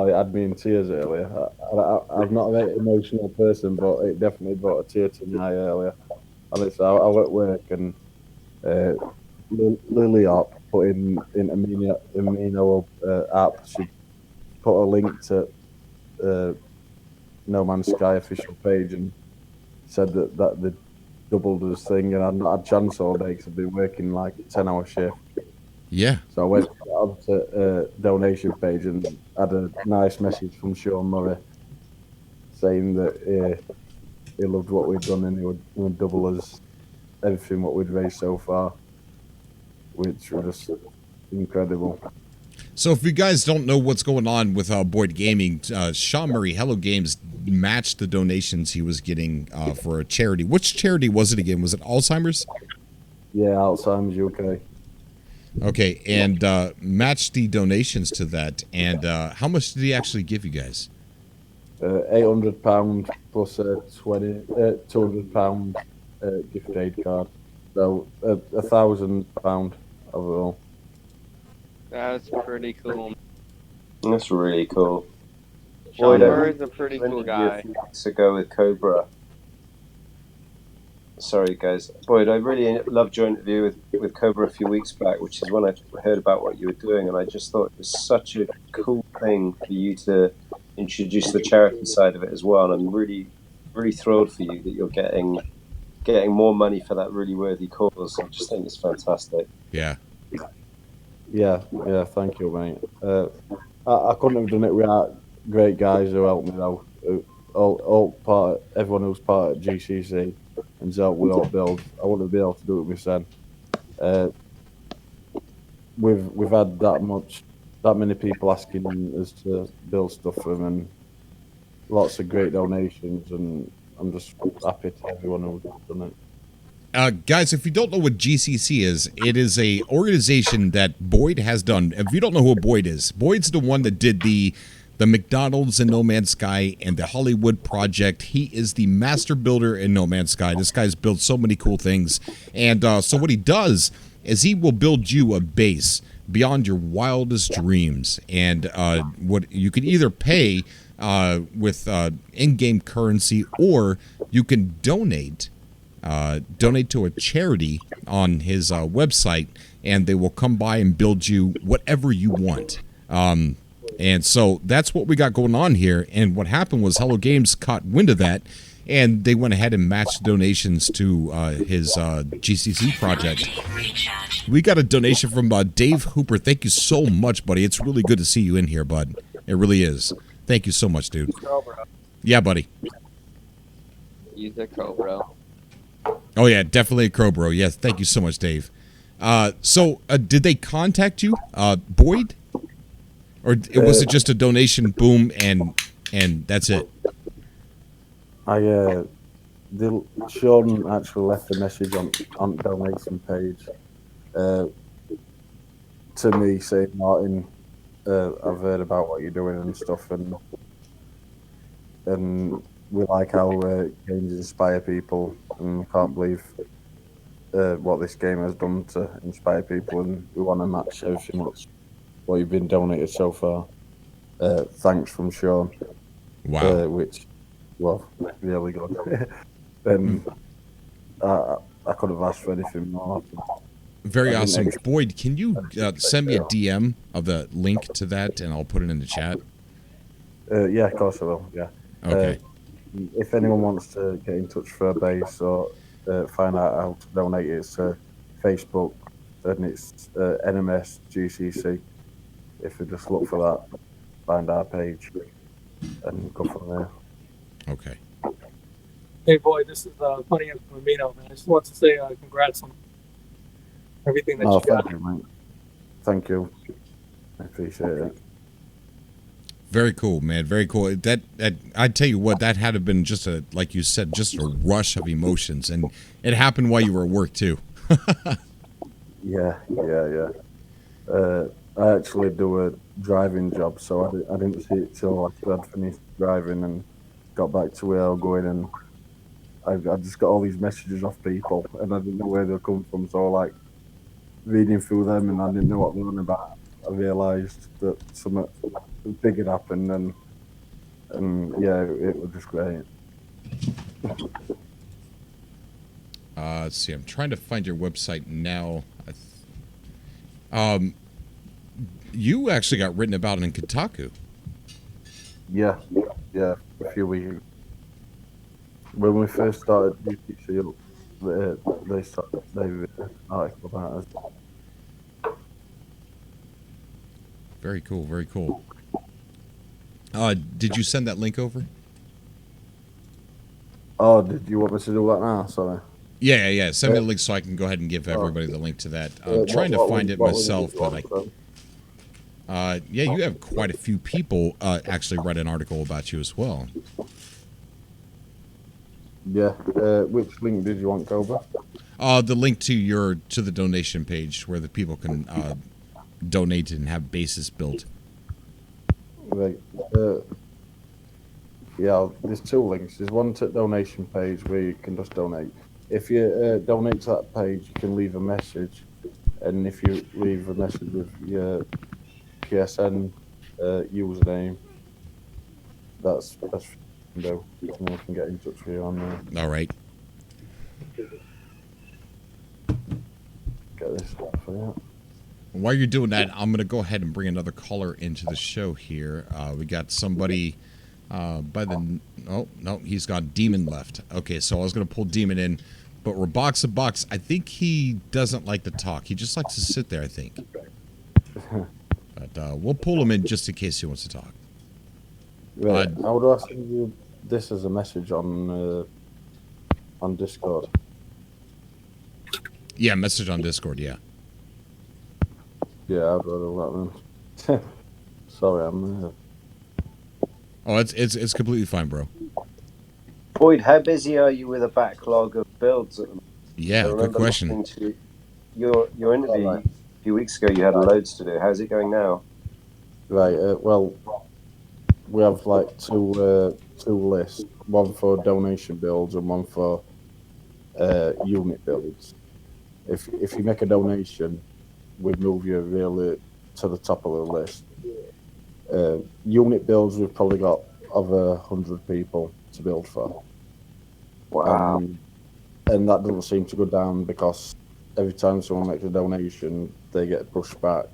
it had me in tears earlier. I'm not a very emotional person, but it definitely brought a tear to my eye earlier. I was at work and Lily up put in Amino app. She put a link to No Man's Sky official page and said that they doubled this thing, and I'd not had a chance all day because I've been working like a 10-hour shift. Yeah. So I went on to donation page and had a nice message from Sean Murray saying that he loved what we'd done and he would double us everything what we'd raised so far, which was just incredible. So if you guys don't know what's going on with Boyd Gaming, Sean Murray, Hello Games, matched the donations he was getting for a charity. Which charity was it again? Was it Alzheimer's? Yeah, Alzheimer's UK. Okay, and matched the donations to that. And how much did he actually give you guys? £800 plus a £200 gift aid card. So £1,000 overall. That's pretty cool. That's really cool. Sean Murray's a pretty cool guy. To go with Cobra. Sorry, guys. Boyd, I really loved your interview with Cobra a few weeks back, which is when I heard about what you were doing, and I just thought it was such a cool thing for you to introduce the charity side of it as well. And I'm really, really thrilled for you that you're getting more money for that really worthy cause. I just think it's fantastic. Yeah. Yeah, thank you, mate. I couldn't have done it without great guys who helped me, though. Everyone who's part of GCC and helped we all build. I wouldn't be able to do it myself. We've had that many people asking us to build stuff for them, and lots of great donations, and I'm just happy to everyone who's done it. Guys, if you don't know what GCC is, it is a organization that Boyd has done. If you don't know who Boyd is, Boyd's the one that did the McDonald's in No Man's Sky and the Hollywood project. He is the master builder in No Man's Sky. This guy's built so many cool things. And so what he does is he will build you a base beyond your wildest dreams. And what you can either pay with in-game currency, or you can donate to a charity on his website, and they will come by and build you whatever you want. And so that's what we got going on here. And what happened was Hello Games caught wind of that, and they went ahead and matched donations to his GCC project. We got a donation from Dave Hooper. Thank you so much, buddy. It's really good to see you in here, bud. It really is. Thank you so much, dude. Cobra. Yeah, buddy. He's a Cobra. Oh, yeah, definitely a crow, bro. Yes, thank you so much, Dave. So, did they contact you, Boyd? Or was it just a donation, boom, and that's it? Sean actually left a message on the donation page to me saying, Martin, I've heard about what you're doing and stuff, and we like how games inspire people, and we can't believe what this game has done to inspire people, and we want to match everything what you've been donated so far. Thanks from Sean. Wow. Which, well, really good. And I could have asked for anything more. Very awesome. Boyd, can you send me a DM of the link to that, and I'll put it in the chat? Yeah, of course I will, yeah. Okay. If anyone wants to get in touch for a base or find out how to donate, it's Facebook, and it's NMS GCC. If you just look for that, find our page, and go from there. Okay. Hey, boy, this is Funny and Amino, man. I just want to say congrats on everything that you got. Thank you, mate. Thank you. I appreciate it. Very cool, man. Very cool. That I tell you what, that had to have been just a, like you said, just a rush of emotions, and it happened while you were at work too. Yeah. I actually do a driving job, so I didn't see it till after I'd finished driving and got back to where I was going, and I just got all these messages off people, and I didn't know where they were coming from, so like reading through them, and I didn't know what they were on about. I realised that something big had happened, and yeah, it was just great. Let's see. I'm trying to find your website now. You actually got written about in Kotaku. Yeah, a few weeks ago. When we first started BGE2, they article about us. Very cool, very cool. Did you send that link over? Oh, did you want me to do that now? Sorry. Yeah. Send me the link so I can go ahead and give everybody the link to that. I'm trying to find it myself, but yeah, you have quite a few people actually write an article about you as well. Yeah. Which link did you want, Cobra? The link to the donation page where the people can donate and have bases built. Right. Yeah, there's two links. There's one to donation page where you can just donate. If you donate to that page, you can leave a message, and if you leave a message with your PSN username, that's no, we can get in touch with you on there. All right. Get this for you. While you're doing that, I'm going to go ahead and bring another caller into the show here. We got somebody by the... Oh, no, he's got Demon left. Okay, so I was going to pull Demon in, but Robox a Box, I think he doesn't like to talk. He just likes to sit there, I think. But we'll pull him in just in case he wants to talk. Right. How do I send you this as a message on Discord? Yeah, message on Discord, yeah. Yeah, I'd rather that then. Sorry, I'm... Oh, it's completely fine, bro. Boyd, how busy are you with a backlog of builds at the moment? Yeah, good question. To your interview a few weeks ago, you had loads to do. How's it going now? Right, well, we have like two lists, one for donation builds and one for unit builds. If you make a donation, we move you really to the top of the list. Unit builds, we've probably got over 100 people to build for. Wow. And that doesn't seem to go down because every time someone makes a donation, they get pushed back,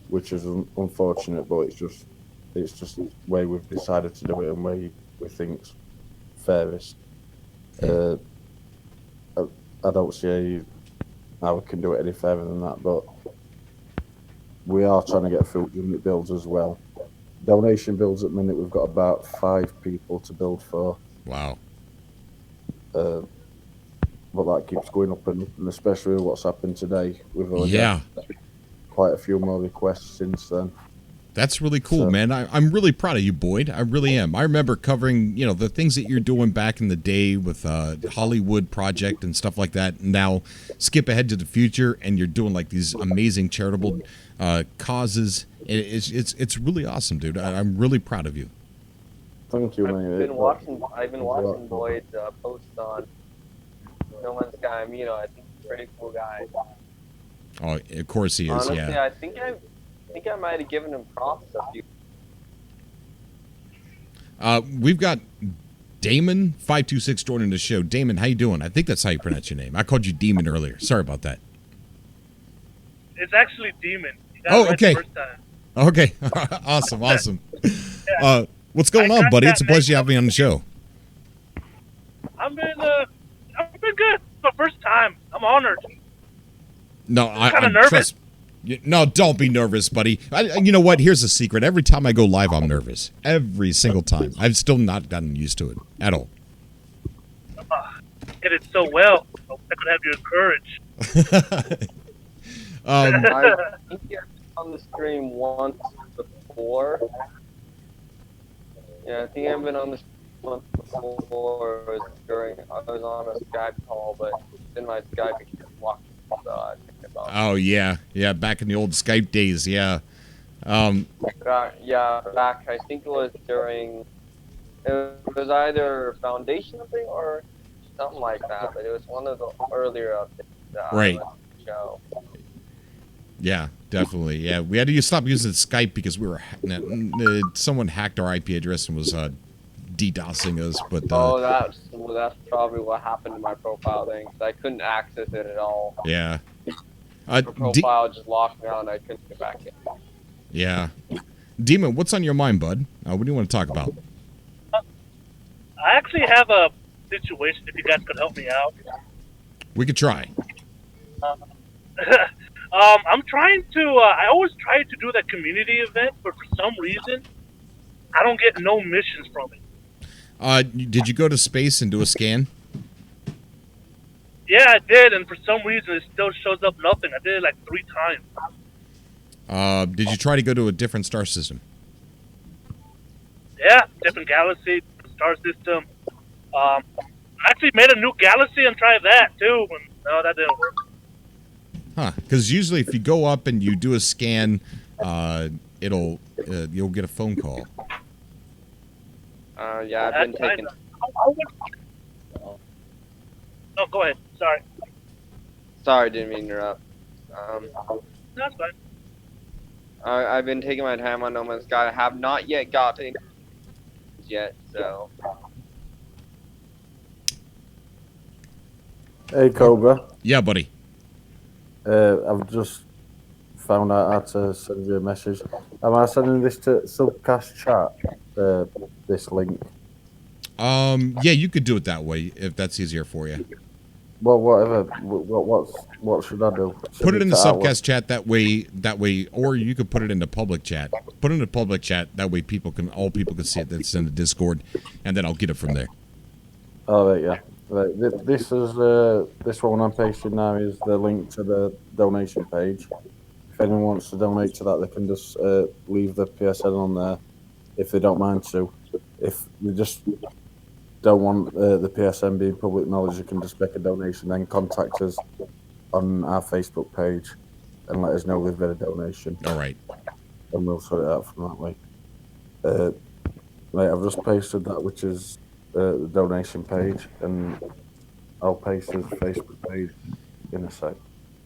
which is unfortunate, but it's just the way we've decided to do it and way we think's fairest. I don't see how we can do it any further than that, but we are trying to get through unit builds as well. Donation builds at the minute, we've got about 5 people to build for. Wow. But that keeps going up, and especially what's happened today. We've only got quite a few more requests since then. That's really cool, man. I'm really proud of you, Boyd. I really am. I remember covering, the things that you're doing back in the day with Hollywood Project and stuff like that. Now, skip ahead to the future, and you're doing like these amazing charitable causes. It's really awesome, dude. I'm really proud of you. Thank you, man. I've been watching Boyd's posts on No Man's Sky. I think he's a pretty cool guy. Oh, of course he is. Honestly, yeah. I think I might have given him props a few. We've got Damon 526 joining the show. Damon, how you doing? I think that's how you pronounce your name. I called you Demon earlier. Sorry about that. It's actually Demon. Oh, okay. First time. Okay. Awesome. Yeah. What's going on, buddy? It's a pleasure to have me on the show. I've been good. It's my first time. I'm honored. No, I'm kind of nervous. No, don't be nervous, buddy. You know what? Here's a secret. Every time I go live, I'm nervous. Every single time. I've still not gotten used to it at all. Did it so well. I could have your courage. I think you're on the stream once before. Yeah, I think I've been on this month before. It was during I was on a Skype call, but then my Skype kept walking. So I think about. Oh yeah, back in the old Skype days, yeah. Back I think it was during. It was either Foundation thing or something like that, but it was one of the earlier updates. Right. Show. Yeah, definitely. Yeah, we had to stop using Skype because we were someone hacked our IP address and was DDoSing us. But that's probably what happened to my profile thing. 'Cause I couldn't access it at all. Yeah. The profile just locked me out and I couldn't get back in. Yeah. Demon, what's on your mind, bud? What do you want to talk about? I actually have a situation. If you guys could help me out. We could try. I'm trying to. I always try to do that community event, but for some reason, I don't get no missions from it. Did you go to space and do a scan? Yeah, I did, and for some reason, it still shows up nothing. I did it like 3 times. Did you try to go to a different star system? Yeah, different galaxy, star system. I actually made a new galaxy and tried that too, but no, that didn't work. Huh? Because usually, if you go up and you do a scan, you'll get a phone call. Yeah, I've been taking. Oh, go ahead. Sorry. Sorry, didn't mean to interrupt. That's fine. I've been taking my time on No Man's Sky. I have not yet gotten yet, so. Hey, Cobra. Yeah, buddy. I've just found out how to send you a message. Am I sending this to Subcast chat? This link. Yeah, you could do it that way if that's easier for you. Well, whatever. What should I do? Put it in the Subcast chat that way, or you could put it into public chat. Put it into public chat that way all people can see it. That's in the Discord, and then I'll get it from there. Oh, right, yeah. Right. This one I'm pasting now is the link to the donation page. If anyone wants to donate to that, they can just leave the PSN on there if they don't mind to. If you just don't want the PSN being public knowledge, you can just make a donation, then contact us on our Facebook page and let us know we've made a donation. All right. And we'll sort it out from that way. Right, I've just pasted that, which is the donation page, and I'll paste his Facebook page in a sec.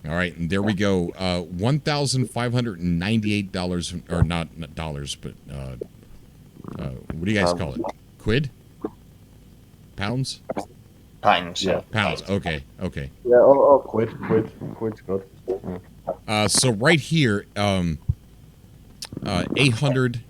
All right, and there we go. $1,598, or not dollars, but what do you guys call it? Quid? Pounds? Pounds, yeah. Pounds. Okay. Yeah, quid's good. Yeah. So right here, 800.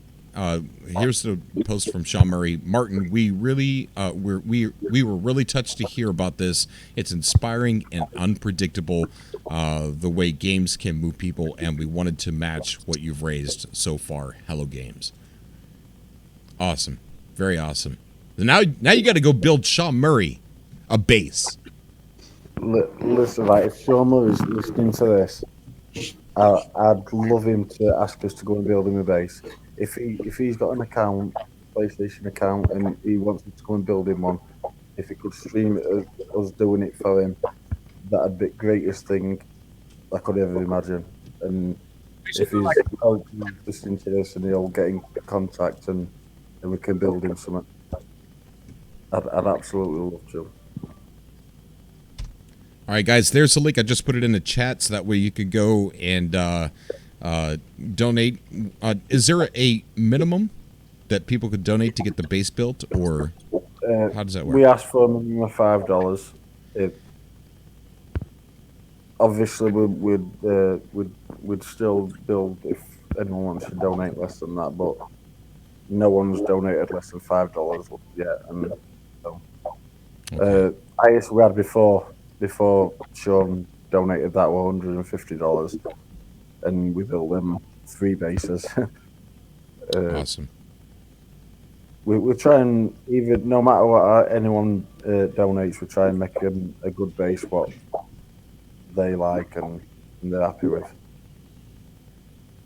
Here's the post from Sean Murray. Martin, we really we were really touched to hear about this. It's inspiring and unpredictable, the way games can move people, and we wanted to match what you've raised so far. Hello Games. Awesome. Very awesome. Now you got to go build Sean Murray a base. Listen, right, if Sean Murray's listening to this, I'd love him to ask us to go and build him a base. If he's got an account, PlayStation account, and he wants me to go and build him one, if he could stream us doing it for him, that'd be the greatest thing I could ever imagine. And if he's listening to this and he'll get in contact and we can build him something, I'd absolutely love to. All right, guys, there's the link. I just put it in the chat so that way you could go and donate. Is there a minimum that people could donate to get the base built, or how does that work? We asked for a minimum of $5. Obviously, we'd still build if anyone wants to donate less than that, but no one's donated less than $5 yet. And so, highest we had before Sean donated that were $150, and we built them 3 bases. Awesome. We try and, even no matter what anyone donates, we try and make them a good base what they like and they're happy with.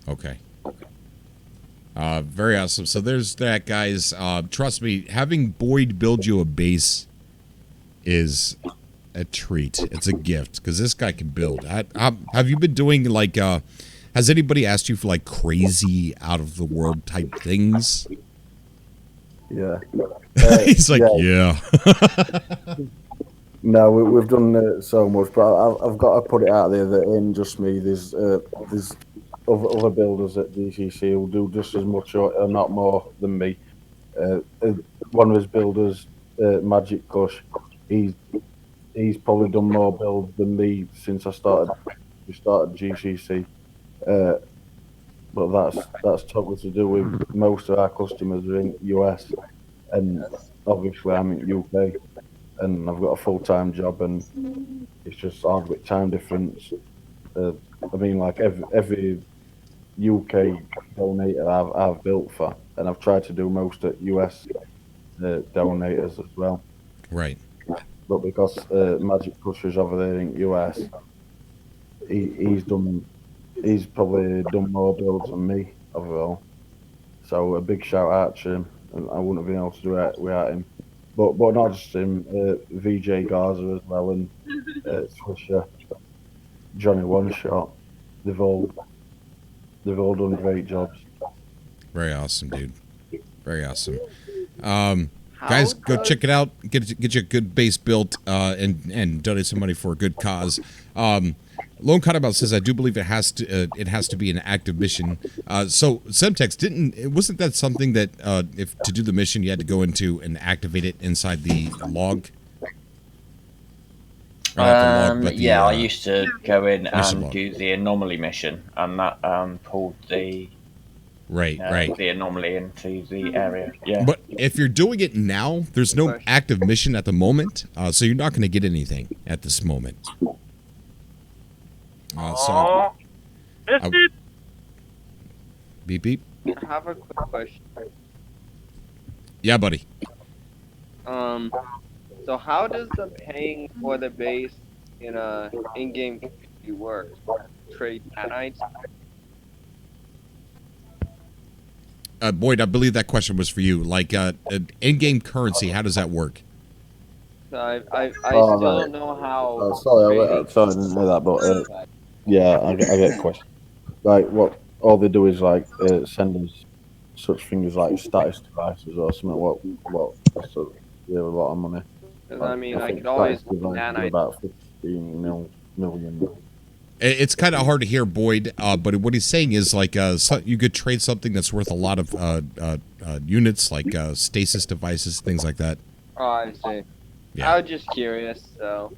Okay. Very awesome. So there's that, guys. Trust me, having Boyd build you a base is a treat. It's a gift because this guy can build. Have you been doing like? Has anybody asked you for like crazy, out of the world type things? Yeah. He's like, yeah. No, we've done so much, but I've got to put it out there that it ain't just me. There's other builders at DCC who do just as much or not more than me. One of his builders, Magic Kush, he's probably done more builds than me since we started GCC. But that's totally to do with most of our customers are in US, and obviously I'm in UK, and I've got a full-time job, and it's just hard with time difference. I mean, like every UK donator I've built for, and I've tried to do most at US donators as well. Right. But because Magic Pusher's over there in US, he's probably done more builds than me overall. So a big shout out to him, and I wouldn't have been able to do it without him. But not just him, VJ Garza as well, and Swisher, Johnny One Shot. They've all done great jobs. Very awesome, dude. Very awesome. Guys, go check it out. Get you a good base built, and donate some money for a good cause. Lone Cutout says, I do believe it has to be an active mission. So Semtex wasn't that something that if to do the mission you had to go into and activate it inside the log? I used to go in and log. do the anomaly mission, and that pulled the the anomaly into the area. Yeah. But if you're doing it now, there's no active mission at the moment, so you're not going to get anything at this moment. Beep beep. I have a quick question. Yeah, buddy. So how does the paying for the base in a in-game community work? Trade nanites? Boyd, I believe that question was for you. Like, in-game currency, how does that work? So I still don't know how. Sorry, I didn't know that, but yeah, I get the question. Like, what all they do is like send us such things like status devices or something. What that's a really lot of money. Because I mean, I could always nanite about 15 million. It's kind of hard to hear, Boyd, but what he's saying is like you could trade something that's worth a lot of units, like stasis devices, things like that. Oh, I see. Yeah. I was just curious, so.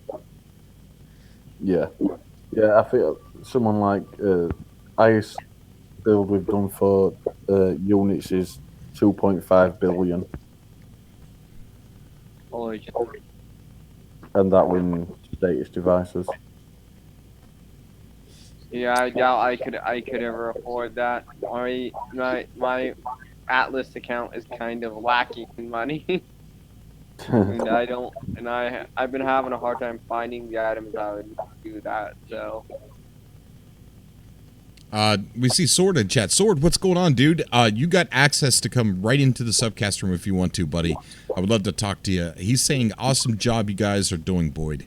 Yeah, I feel someone like highest build we've done for units is 2.5 billion. Holy shit. And that win status devices. Yeah, I doubt I could ever afford that. My Atlas account is kind of lacking in money. and I've been having a hard time finding the items that would do that, so. We see Sword in chat. Sword, what's going on, dude? You got access to come right into the Subcast room if you want to, buddy. I would love to talk to you. He's saying, awesome job you guys are doing, Boyd.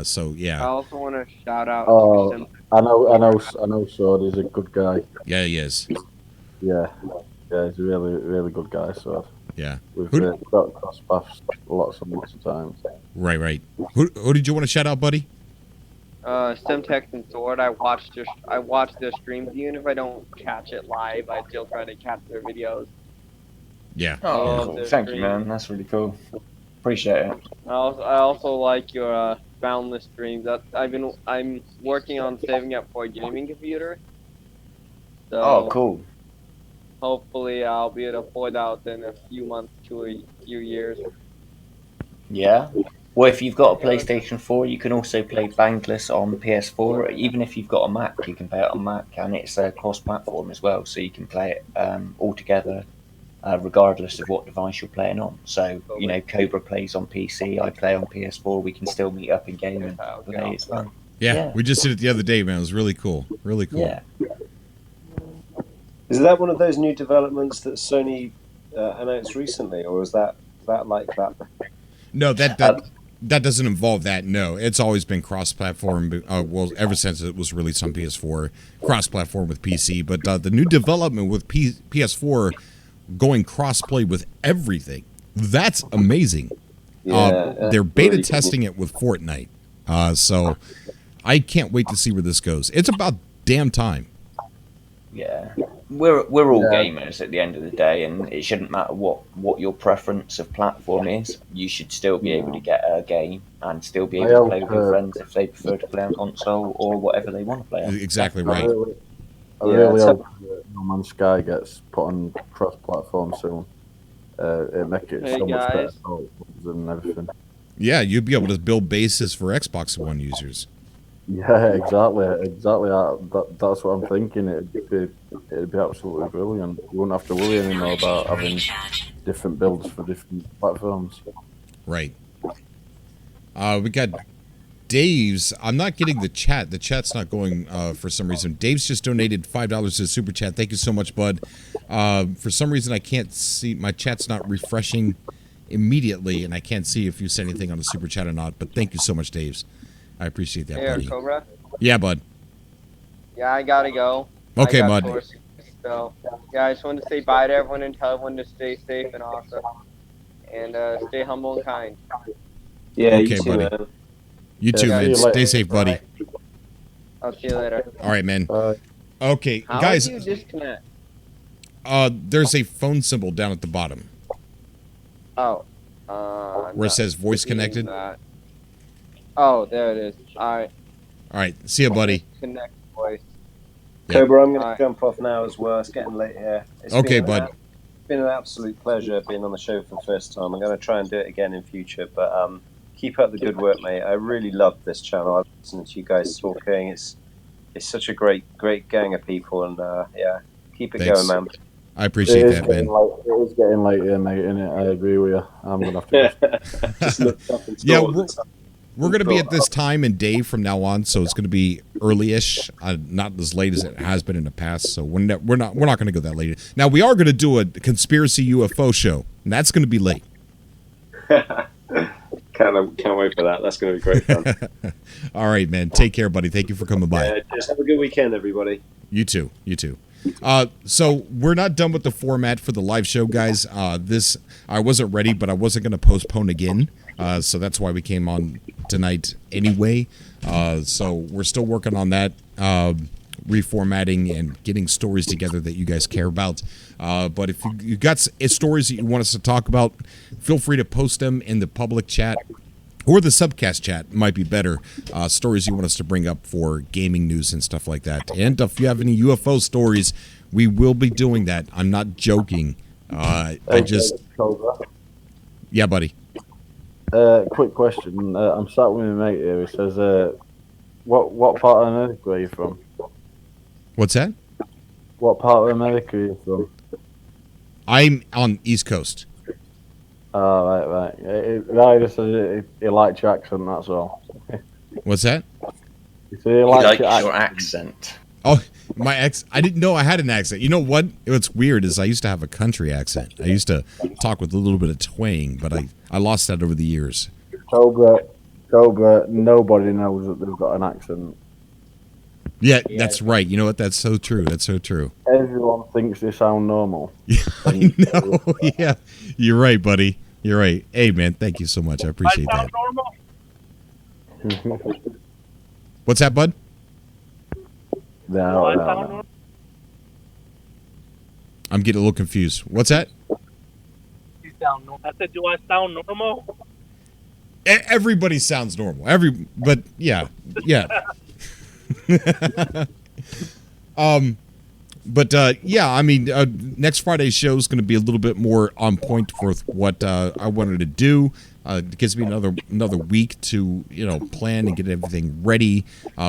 So, yeah. I also want to shout out to I know Sword is a good guy. Yeah, he is. Yeah, he's a really, really good guy, Sword. Yeah. We've got cross paths lots of times. Right. Who did you want to shout out, buddy? Semtex and Sword. I watch their streams. Even if I don't catch it live, I still try to catch their videos. Yeah. Oh, cool. Thank you, man. That's really cool. Appreciate it. I also like your boundless streams. I'm working on saving up for a gaming computer. So cool. Hopefully, I'll be able to afford that in a few months to a few years. Yeah. Well, if you've got a PlayStation 4, you can also play Boundless on PS4. Even if you've got a Mac, you can play it on Mac, and it's cross-platform as well, so you can play it all together, regardless of what device you're playing on. So, you know, Cobra plays on PC, I play on PS4, we can still meet up in game and play. It's fun. Yeah, we just did it the other day, man. It was really cool. Really cool. Yeah. Is that one of those new developments that Sony announced recently, or is that like that? No, that doesn't involve that. No, it's always been cross-platform. Well, ever since it was released on PS4, cross-platform with PC. But the new development with PS4 going cross-play with everything, that's amazing. They're beta really testing it with Fortnite. So I can't wait to see where this goes. It's about damn time. Yeah, we're all gamers at the end of the day, and it shouldn't matter what your preference of platform is. You should still be able to get a game and still be able to play with your friends if they prefer to play on console or whatever they want to play on. Exactly right. I really hope No Man's Sky gets put on cross-platform soon. It make it so much better than everything. Yeah, you'd be able to build bases for Xbox One users. Yeah, exactly. That's what I'm thinking. It'd be absolutely brilliant. You wouldn't have to worry anymore about having different builds for different platforms. Right. We got Dave's. I'm not getting the chat. The chat's not going for some reason. Dave's just donated $5 to the super chat. Thank you so much, bud. For some reason, I can't see. My chat's not refreshing immediately, and I can't see if you said anything on the super chat or not. But thank you so much, Dave's. I appreciate that, buddy. Cobra? Yeah, bud. Yeah, I gotta go. Okay, bud. So, yeah, I just wanted to say bye to everyone and tell everyone to stay safe and awesome. And stay humble and kind. Yeah, okay, you too, buddy. man. You too, man. Stay safe, buddy. Right. I'll see you later. All right, man. Okay, How guys. do you disconnect? There's a phone symbol down at the bottom. Oh. Where it says voice connected. Oh, there it is. All right. All right. See ya, buddy. Connect voice. Cobra, I'm going to jump off now as well. It's getting late here. Okay, bud. It's been an absolute pleasure being on the show for the first time. I'm going to try and do it again in future, but keep up the good work, mate. I really love this channel. I've listened to you guys talking. It's such a great gang of people, and yeah, keep it going, man. I appreciate that, man. It is getting late here, mate, innit? I agree with you. I'm going to have to just look up and yeah, we're going to be at this time and day from now on, so it's going to be early-ish, not as late as it has been in the past. So we're not going to go that late. Now we are going to do a conspiracy UFO show, and that's going to be late. Can't wait for that. That's going to be great fun. All right, man. Take care, buddy. Thank you for coming by. Yeah, just have a good weekend, everybody. You too. You too. So we're not done with the format for the live show, guys. This I wasn't ready, but I wasn't going to postpone again. So that's why we came on tonight anyway. So we're still working on that, reformatting and getting stories together that you guys care about. But if you got stories that you want us to talk about, feel free to post them in the public chat. Or the Subcast chat might be better. Stories you want us to bring up for gaming news and stuff like that. And if you have any UFO stories, we will be doing that. I'm not joking. Yeah, buddy. Quick question. I'm sat with my mate here. He says, what part of America are you from? What's that? What part of America are you from? I'm on East Coast. Oh, right. He just says he likes your accent, that's all. What's that? He likes your accent. Oh, I didn't know I had an accent. You know what? What's weird is I used to have a country accent. I used to talk with a little bit of twang, but I lost that over the years. Cobra, nobody knows that they've got an accent. Yeah, that's right. You know what? That's so true. That's so true. Everyone thinks they sound normal. Yeah, I know. Yeah, you're right, buddy. You're right. Hey, man, thank you so much. I appreciate that. What's that, bud? No. I'm getting a little confused. What's that? I said, do I sound normal? Everybody sounds normal. But yeah. Yeah, I mean, next Friday's show is going to be a little bit more on point for what I wanted to do. It gives me another week to plan and get everything ready.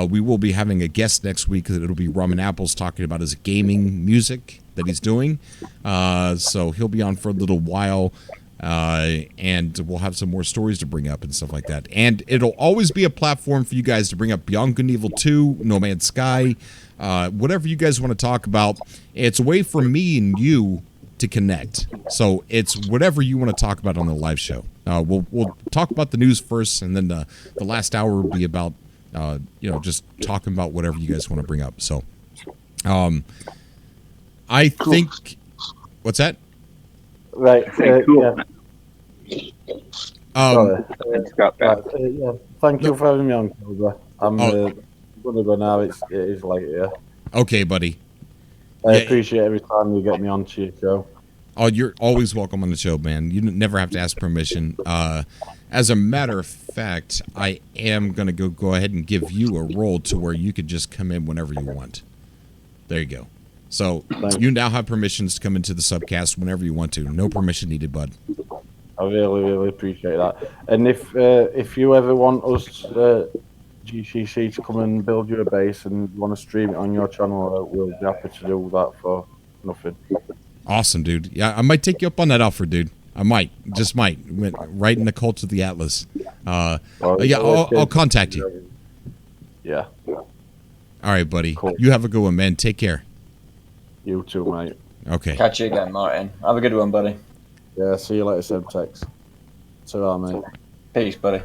We will be having a guest next week. It'll be Rumandapples talking about his gaming music that he's doing. So he'll be on for a little while. and we'll have some more stories to bring up and stuff like that. And it'll always be a platform for you guys to bring up Beyond Good and Evil 2, No Man's Sky, whatever you guys want to talk about. It's a way for me and you to connect. So it's whatever you want to talk about on the live show. We'll talk about the news first, and then the last hour will be about just talking about whatever you guys want to bring up. So I think what's that? Right. Cool. Yeah. Scott back. Yeah. Thank you for having me on, Cobra. I'm going to go now. It is late here. Okay, buddy. I appreciate every time you get me onto your show. Oh, you're always welcome on the show, man. You never have to ask permission. As a matter of fact, I am going to go ahead and give you a role to where you could just come in whenever you want. There you go. So you now have permissions to come into the Subcast whenever you want to. No permission needed, bud. I really, really appreciate that. And if you ever want us, GCC, to come and build you a base and you want to stream it on your channel, we'll be happy to do that for nothing. Awesome, dude. Yeah, I might take you up on that offer, dude. I might. Just might. Went right in the cult of the Atlas. I'll contact you. Yeah. All right, buddy. Cool. You have a good one, man. Take care. You too, mate. Okay. Catch you again, Martin. Have a good one, buddy. Yeah, see you later, Semtex. Ta-ra, mate. Peace, buddy.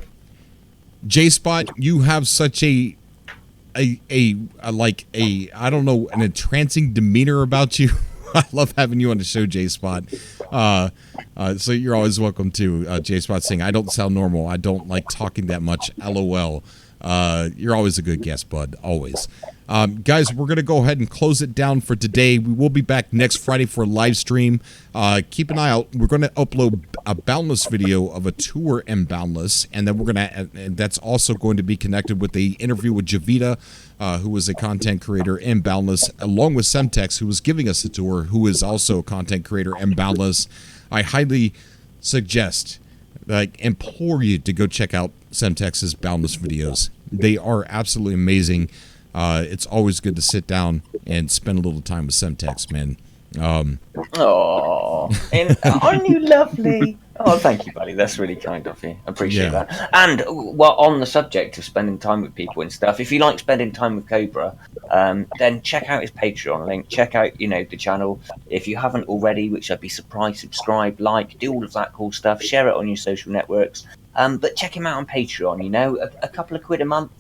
J-Spot, you have such a I don't know, an entrancing demeanor about you. I love having you on the show, J-Spot. So you're always welcome to J-Spot saying, I don't sound normal. I don't like talking that much. LOL. You're always a good guest, bud. Always. Guys, we're going to go ahead and close it down for today. We will be back next Friday for a live stream. Keep an eye out. We're going to upload a Boundless video of a tour in Boundless, and then we're going to, and that's also going to be connected with the interview with Javita, who was a content creator in Boundless, along with Semtex, who was giving us a tour, who is also a content creator in Boundless. I highly suggest, implore you to go check out Semtex's Boundless videos. They are absolutely amazing. It's always good to sit down and spend a little time with Semtex, man. Aren't you lovely? Oh, thank you, buddy. That's really kind of you. I appreciate that. And well, on the subject of spending time with people and stuff, if you like spending time with Cobra, then check out his Patreon link. Check out, the channel. If you haven't already, which I'd be surprised, subscribe, like, do all of that cool stuff. Share it on your social networks. But check him out on Patreon. A couple of quid a month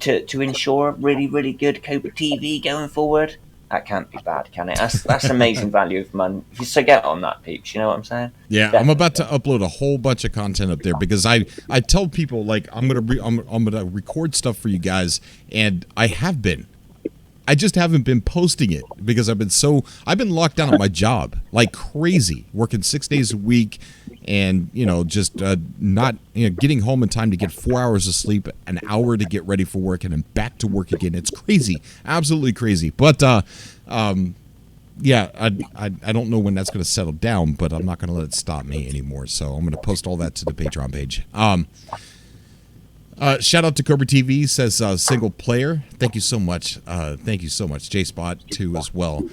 to ensure really, really good Cobra TV going forward. That can't be bad, can it? That's amazing value of money. So get on that, peeps. You know what I'm saying? Yeah, definitely. I'm about to upload a whole bunch of content up there because I tell people I'm gonna record stuff for you guys, and I have been. I just haven't been posting it because I've been locked down at my job like crazy, working 6 days a week, and just not getting home in time to get 4 hours of sleep, an hour to get ready for work, and then back to work again. It's crazy, absolutely crazy. But I don't know when that's going to settle down, but I'm not going to let it stop me anymore. So I'm going to post all that to the Patreon page. Shout out to Cobra TV, says single player. Thank you so much. Thank you so much. J-Spot too as well.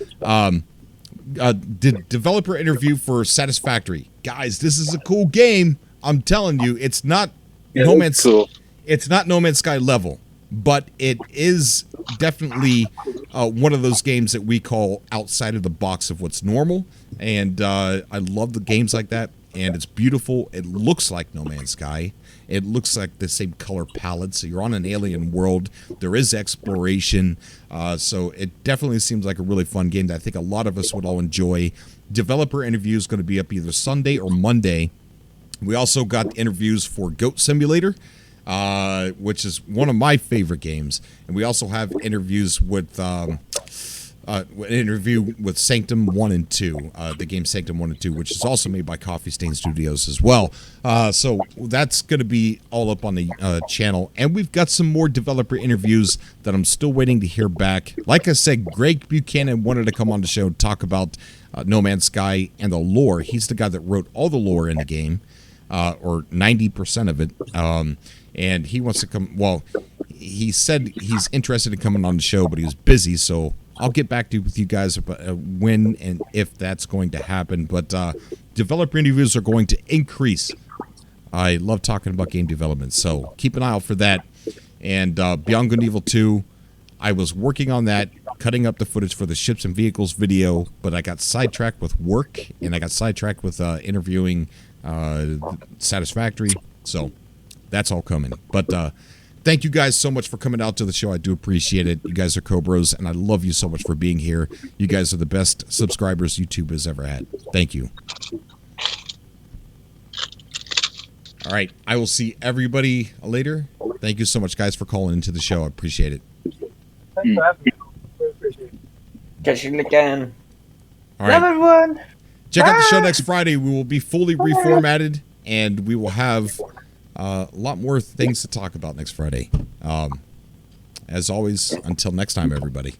Developer interview for Satisfactory. Guys, this is a cool game. I'm telling you, it's not No Man's Sky level, but it is definitely one of those games that we call outside of the box of what's normal. And I love the games like that. And it's beautiful. It looks like No Man's Sky. It looks like the same color palette. So you're on an alien world. There is exploration. So it definitely seems like a really fun game that I think a lot of us would all enjoy. Developer interview is going to be up either Sunday or Monday. We also got interviews for Goat Simulator, which is one of my favorite games. And we also have interviews with an interview with Sanctum 1 and 2, the game Sanctum 1 and 2, which is also made by Coffee Stain Studios as well. So that's going to be all up on the channel. And we've got some more developer interviews that I'm still waiting to hear back. Like I said, Greg Buchanan wanted to come on the show and talk about No Man's Sky and the lore. He's the guy that wrote all the lore in the game, or 90% of it. And he wants to come, well, he said he's interested in coming on the show, but he was busy, so I'll get back to with you guys about when and if that's going to happen. But developer interviews are going to increase. I love talking about game development, so keep an eye out for that. And Beyond Good and Evil 2, I was working on that, cutting up the footage for the Ships and Vehicles video, but I got sidetracked with work, and I got sidetracked with interviewing Satisfactory, so that's all coming. But thank you guys so much for coming out to the show. I do appreciate it. You guys are Cobras, and I love you so much for being here. You guys are the best subscribers YouTube has ever had. Thank you. All right, I will see everybody later. Thank you so much, guys, for calling into the show. I appreciate it. Thanks for having me. Really appreciate it. Catch you again. All right. Love everyone. Check out the show next Friday. We will be fully reformatted, and we will have a lot more things to talk about next Friday. As always, until next time, everybody.